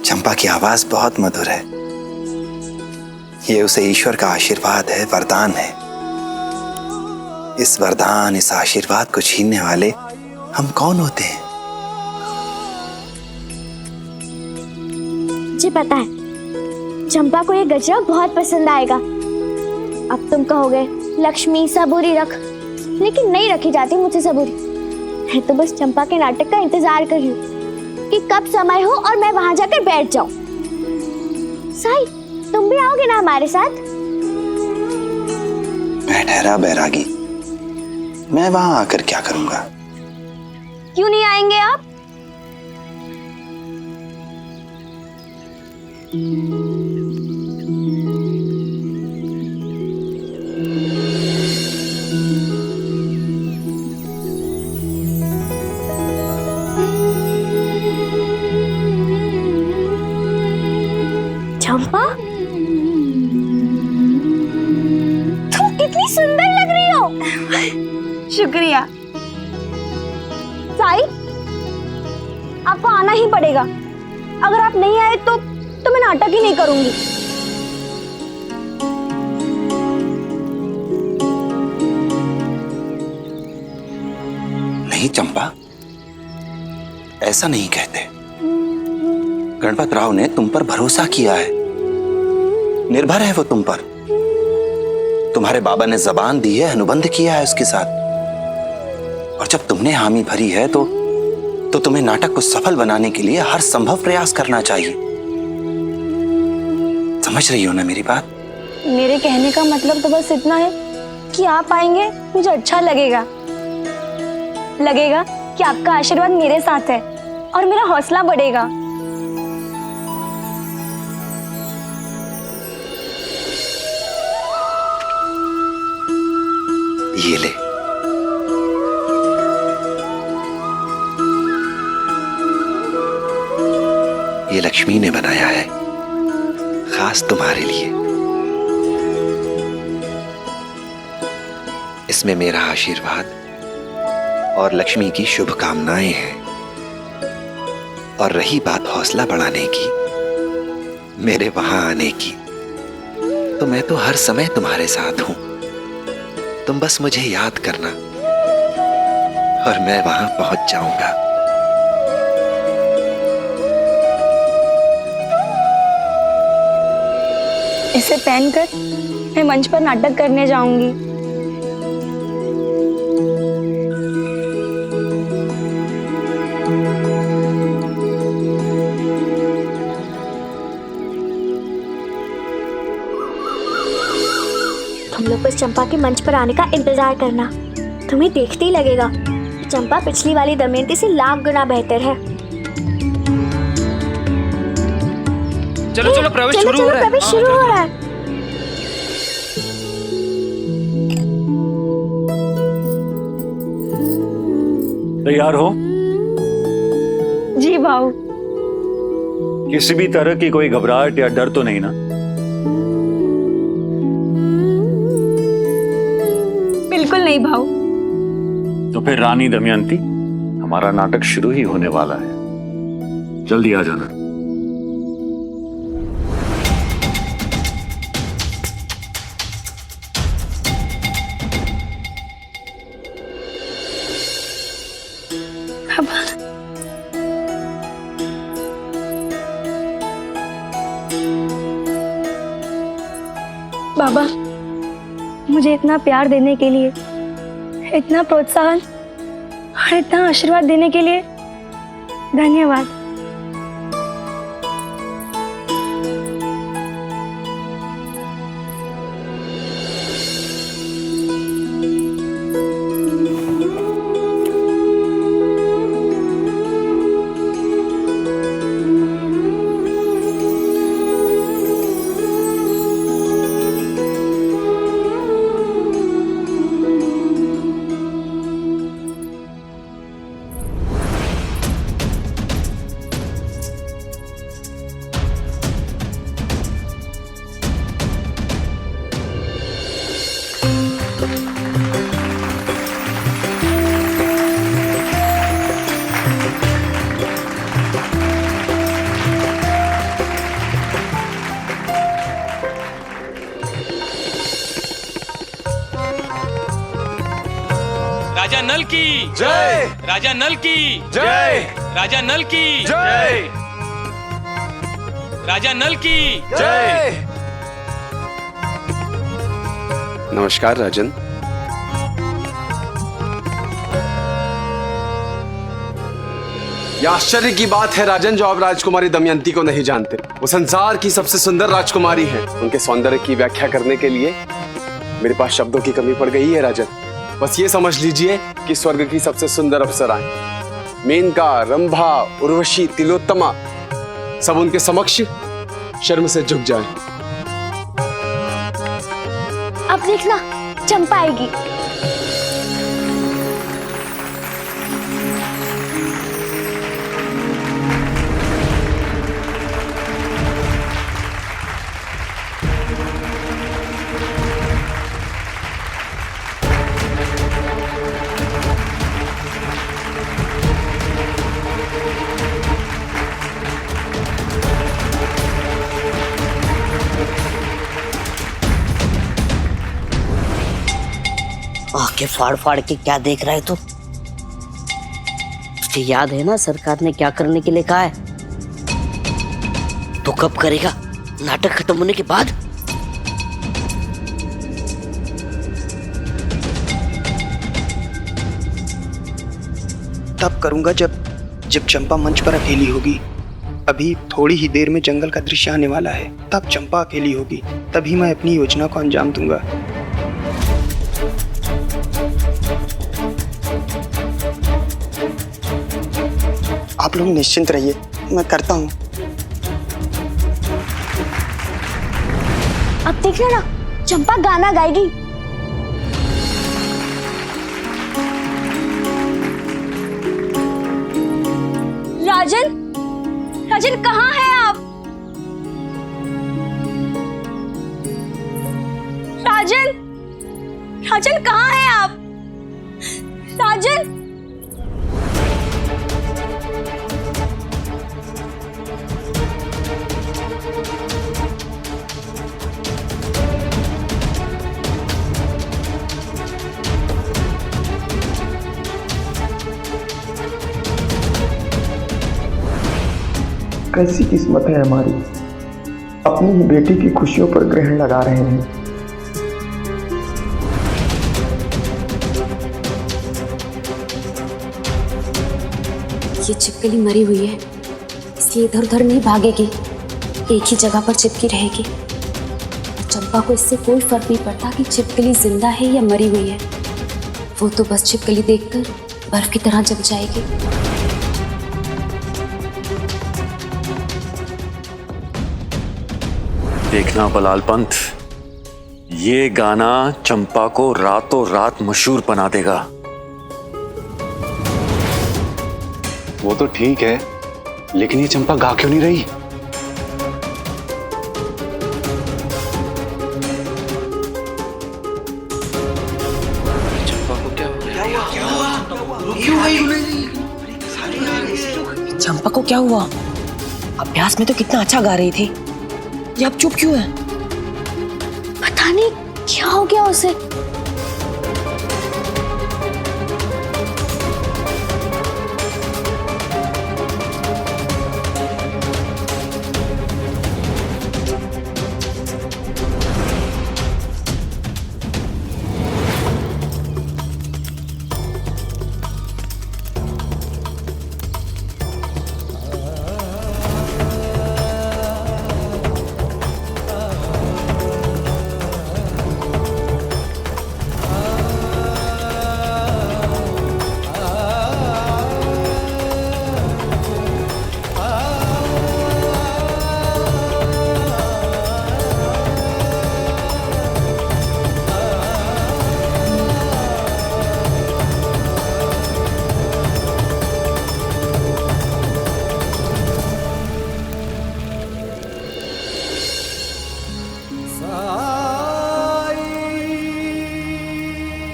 चंपा की आवाज बहुत मधुर है। ये उसे ईश्वर का आशीर्वाद है, वरदान है। इस वरदान, इस आशीर्वाद को छीनने वाले हम कौन होते हैं? मुझे पता है चंपा को ये गजरा बहुत पसंद आएगा। अब तुम कहोगे लक्ष्मी सबूरी रख, लेकिन नहीं रखी जाती मुझसे सबूरी। मैं तो बस चंपा के नाटक का इंतजार कर रही हूँ कि कब समय हो और मैं वहां जाकर बैठ जाऊं। साई, तुम भी आओगे ना हमारे साथ? मैं ठहरा बैरागी, मैं वहां आकर क्या करूंगा? क्यों नहीं आएंगे आप? चंपा, तुम कितनी सुंदर लग रही हो। शुक्रिया। साई, आपको आना ही पड़ेगा। अगर आप नहीं आए तो मैं नाटक ही नहीं करूंगी। नहीं चंपा, ऐसा नहीं कहते। गणपत राव ने तुम पर भरोसा किया है, निर्भर है वो तुम पर। तुम्हारे बाबा ने जबान दी है, अनुबंध किया है उसके साथ, और जब तुमने हामी भरी है तो तुम्हें नाटक को सफल बनाने के लिए हर संभव प्रयास करना चाहिए। समझ रही हो ना मेरी बात? मेरे कहने का मतलब तो बस इतना है कि आप आएंगे मुझे अच्छा लगेगा कि आपका आशीर्वाद मेरे साथ है और मेरा हौसला बढ़ेगा। ये ले, ये लक्ष्मी ने बनाया है खास तुम्हारे लिए। इसमें मेरा आशीर्वाद और लक्ष्मी की शुभकामनाएं हैं। और रही बात हौसला बढ़ाने की, मेरे वहां आने की, तो मैं तो हर समय तुम्हारे साथ हूं। तुम बस मुझे याद करना और मैं वहां पहुंच जाऊंगा। इसे पहनकर मैं मंच पर नाटक करने जाऊंगी। तुम लोग बस चंपा के मंच पर आने का इंतजार करना। तुम्हें देखते ही लगेगा चंपा पिछली वाली दमयंती से लाख गुना बेहतर है। चलो चलो, प्रवेश शुरू हो रहा है। प्रवेश शुरू हो रहा है। तैयार हो? जी भाऊ। किसी भी तरह की कोई घबराहट या डर तो नहीं ना? बिल्कुल नहीं भाऊ। तो फिर रानी दमयंती, हमारा नाटक शुरू ही होने वाला है। जल्दी आ जाना। बाबा, मुझे इतना प्यार देने के लिए, इतना प्रोत्साहन और इतना आशीर्वाद देने के लिए धन्यवाद। राजा नल की जय, राजा नल की जय, राजा नल की जय, राजा नल की जय। नमस्कार राजन। यह आश्चर्य की बात है राजन, जो आप राजकुमारी दमयंती को नहीं जानते। वो संसार की सबसे सुंदर राजकुमारी है। उनके सौंदर्य की व्याख्या करने के लिए मेरे पास शब्दों की कमी पड़ गई है राजन। बस ये समझ लीजिए कि स्वर्ग की सबसे सुंदर अप्सराएं, मेनका, रंभा, उर्वशी, तिलोत्तमा, सब उनके समक्ष शर्म से झुक जाएं। अब देखना चंपा आएगी। आंखें फाड़ फाड़ के क्या देख रहा है तू? तुझे याद है ना सरकार ने क्या करने के लिए कहा है? तो कब करेगा? नाटक खत्म होने के बाद? तब करूंगा जब चंपा मंच पर अकेली होगी। अभी थोड़ी ही देर में जंगल का दृश्य आने वाला है, तब चंपा अकेली होगी, तभी मैं अपनी योजना को अंजाम दूंगा। आप लोग निश्चिंत रहिए, मैं करता हूँ। अब देख रहे ना, चंपा गाना गाएगी। राजन, राजन कहाँ हैं आप? राजन, राजन कहाँ हैं आप? राजन, कैसी किस्मत है हमारी, अपनी ही बेटी की खुशियों पर ग्रहण लगा रहे हैं। ये छिपकली मरी हुई है, इसलिए इधर उधर नहीं भागेगी, एक ही जगह पर चिपकी रहेगी। चंपा को इससे कोई फर्क नहीं पड़ता कि छिपकली जिंदा है या मरी हुई है। वो तो बस छिपकली देखकर बर्फ की तरह जम जाएगी। देखना बलाल पंत, ये गाना चंपा को रातों रात मशहूर बना देगा। वो तो ठीक है, लेकिन ये चंपा गा क्यों नहीं रही? चंपा को क्या हुआ? अभ्यास में तो कितना अच्छा गा रही थी, ये अब चुप क्यों है? पता नहीं क्या हो गया उसे।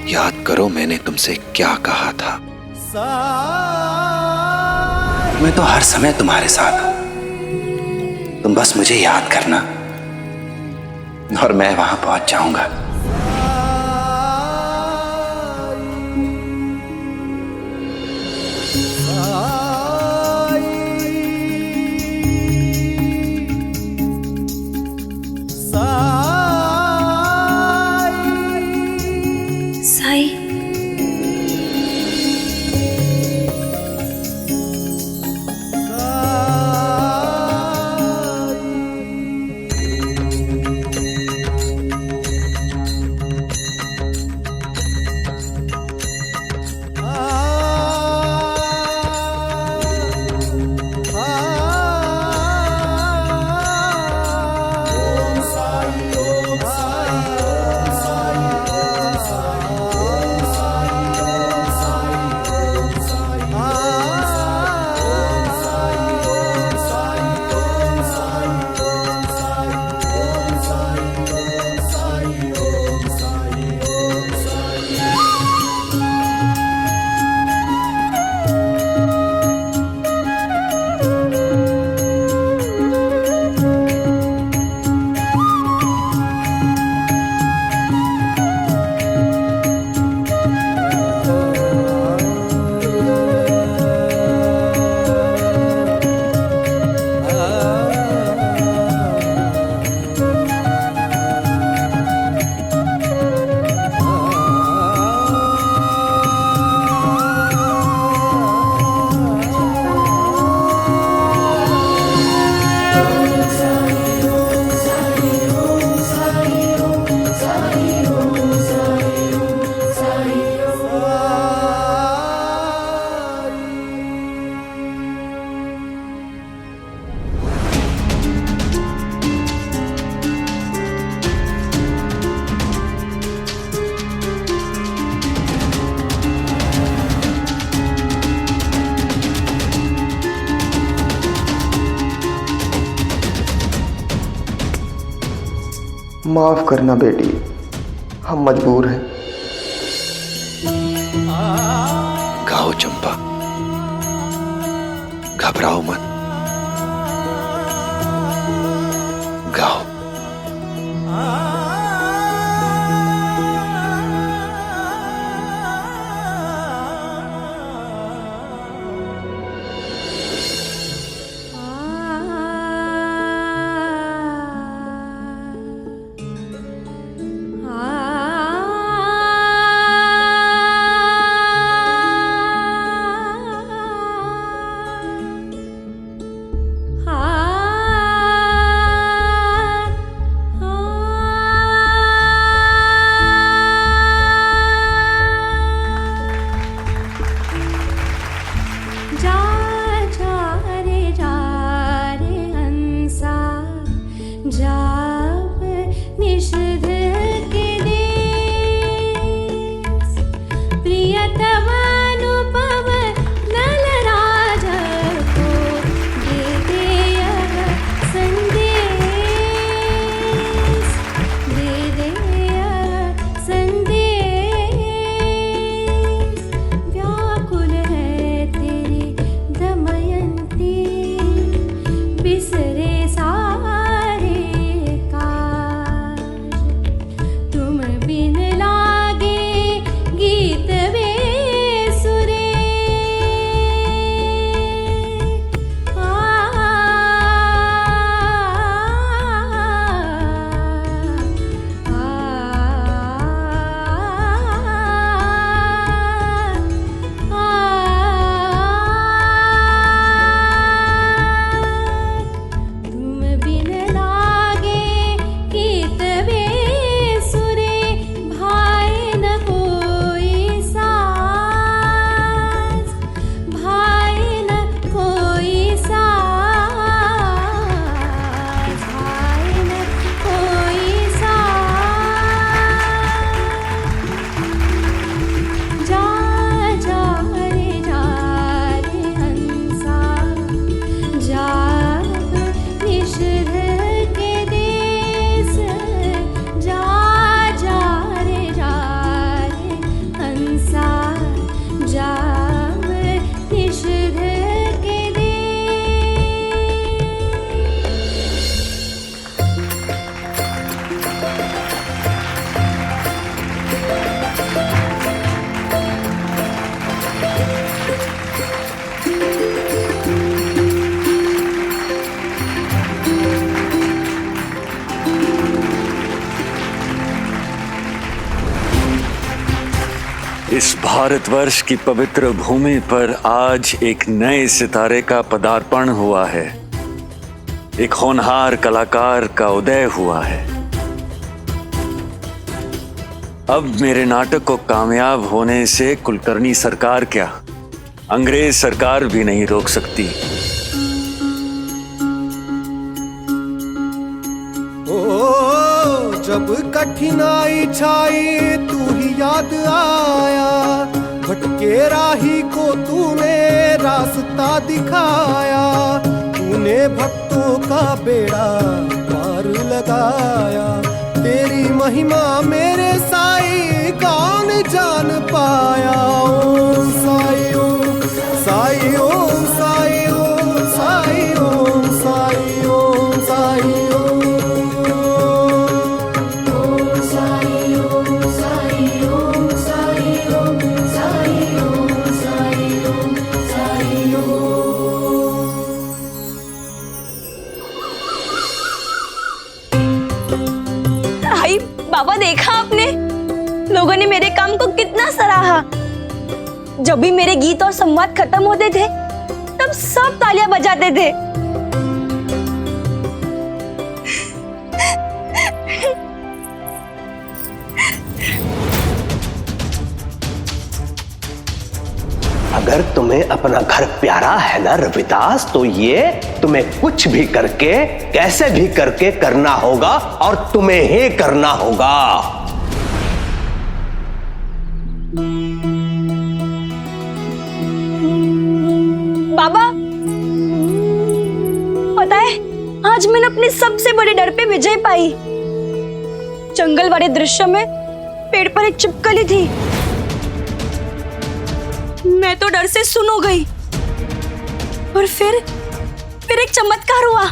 याद करो मैंने तुमसे क्या कहा था। मैं तो हर समय तुम्हारे साथ हूं, तुम बस मुझे याद करना और मैं वहां पहुंच जाऊंगा। साई, माफ करना बेटी, हम मजबूर हैं। गाओ चंपा, घबराओ मत, गाओ। इस भारतवर्ष की पवित्र भूमि पर आज एक नए सितारे का पदार्पण हुआ है। एक होनहार कलाकार का उदय हुआ है। अब मेरे नाटक को कामयाब होने से कुलकर्णी सरकार क्या, अंग्रेज सरकार भी नहीं रोक सकती। जब कठिनाई छाई तू ही याद आया, भटके राही को तूने रास्ता दिखाया, तूने भक्तों का बेड़ा पार लगाया। तेरी महिमा मेरे साईं कौन जान पाया। ओम साई ओम साई ओम साई ओम साई ओम साई ओम साई बाबा देखा आपने, लोगों ने मेरे काम को कितना सराहा। जब भी मेरे गीत और संवाद खत्म होते थे तब सब तालियां बजाते थे। अगर तुम्हें अपना घर प्यारा है ना रविदास, तो ये तुम्हें कुछ भी करके, कैसे भी करके करना होगा और तुम्हें ही करना होगा। बाबा, पता है आज मैंने अपने सबसे बड़े डर पे विजय पाई। जंगल वाले दृश्य में पेड़ पर एक छिपकली थी। मैं तो डर से सुन हो गई और फिर एक चमत्कार हुआ।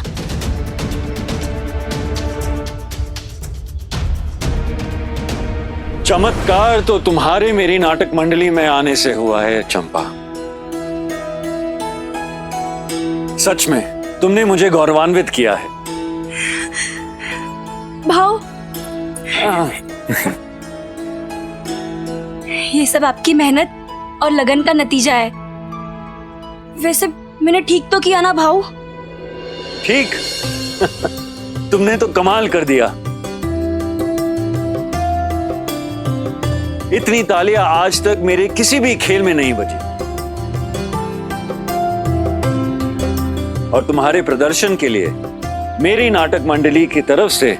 चमत्कार तो तुम्हारे मेरी नाटक मंडली में आने से हुआ है चंपा। सच में तुमने मुझे गौरवान्वित किया है। भाव, ये सब आपकी मेहनत और लगन का नतीजा है। वैसे मैंने ठीक तो किया ना भाऊ? ठीक तुमने तो कमाल कर दिया। इतनी तालियां आज तक मेरे किसी भी खेल में नहीं बजी। और तुम्हारे प्रदर्शन के लिए मेरी नाटक मंडली की तरफ से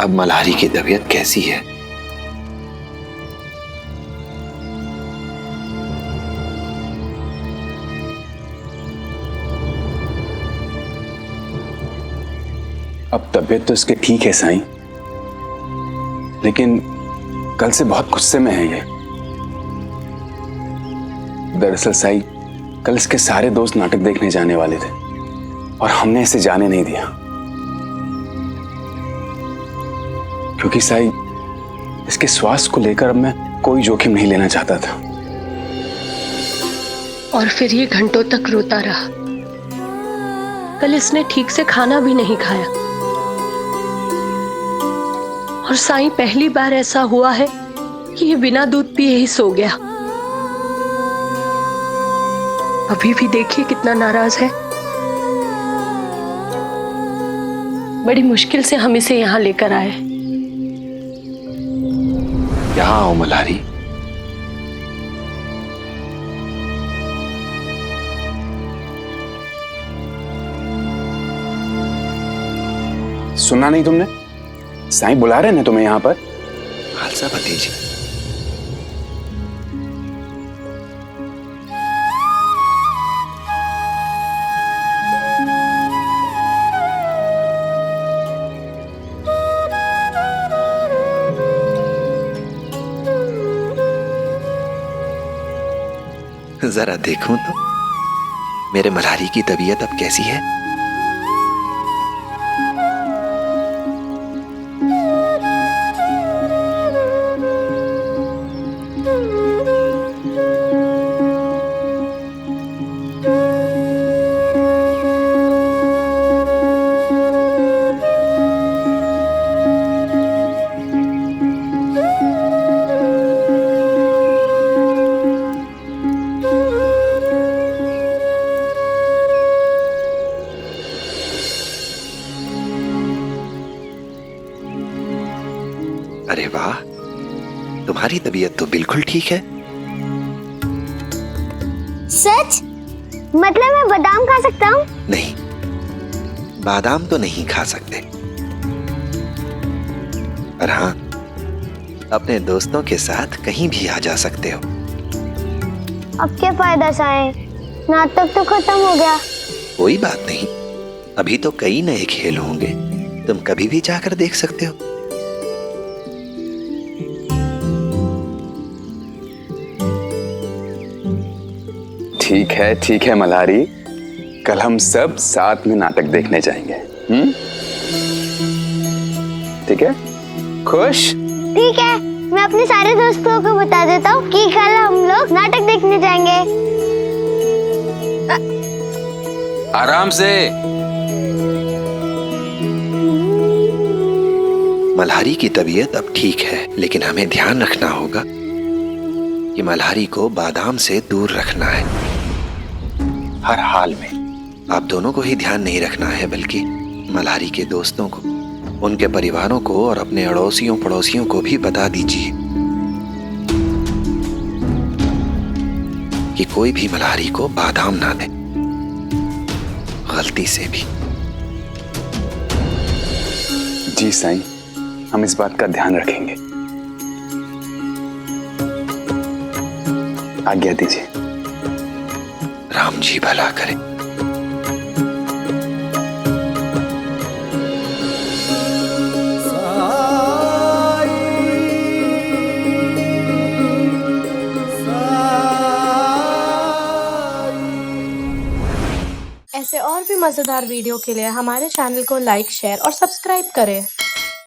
अब मल्हारी की तबीयत कैसी है? अब तबीयत तो इसकी ठीक है साईं, लेकिन कल से बहुत गुस्से में है ये। दरअसल साईं, कल इसके सारे दोस्त नाटक देखने जाने वाले थे और हमने इसे जाने नहीं दिया, क्योंकि साईं इसके स्वास्थ्य को लेकर अब मैं कोई जोखिम नहीं लेना चाहता था। और फिर ये घंटों तक रोता रहा। कल इसने ठीक से खाना भी नहीं खाया। और साईं, पहली बार ऐसा हुआ है कि ये बिना दूध पिए ही सो गया। अभी भी देखिए कितना नाराज है। बड़ी मुश्किल से हम इसे यहाँ लेकर आए। यहाँ आओ मल्हारी। सुना नहीं तुमने? साईं बुला रहे हैं तुम्हें यहाँ पर। खालसा भतीजी, जरा देखूं तो मेरे मल्हारी की तबीयत अब कैसी है। अरे वाह, तुम्हारी तबीयत तो बिल्कुल ठीक है। सच? मतलब मैं बादाम खा सकता हूँ? नहीं, बादाम तो नहीं खा सकते, पर हाँ, अपने दोस्तों के साथ कहीं भी आ जा सकते हो। अब क्या फायदा साईं, नाटक तो खत्म हो गया। कोई बात नहीं, अभी तो कई नए खेल होंगे, तुम कभी भी जाकर देख सकते हो। ठीक है मल्हारी, कल हम सब साथ में नाटक देखने जाएंगे। ठीक है? खुश? ठीक है, मैं अपने सारे दोस्तों को बता देता हूँ कि कल हम लोग नाटक देखने जाएंगे। आराम से। मल्हारी की तबीयत अब ठीक है, लेकिन हमें ध्यान रखना होगा कि मल्हारी को बादाम से दूर रखना है, हर हाल में। आप दोनों को ही ध्यान नहीं रखना है, बल्कि मल्हारी के दोस्तों को, उनके परिवारों को और अपने अड़ोसियों पड़ोसियों को भी बता दीजिए। कोई भी मल्हारी को बादाम ना दे, गलती से भी। जी साईं, हम इस बात का ध्यान रखेंगे। आज्ञा दीजिए। राम जी भला करे। ऐसे और भी मज़ेदार वीडियो के लिए हमारे चैनल को लाइक, शेयर और सब्सक्राइब करें।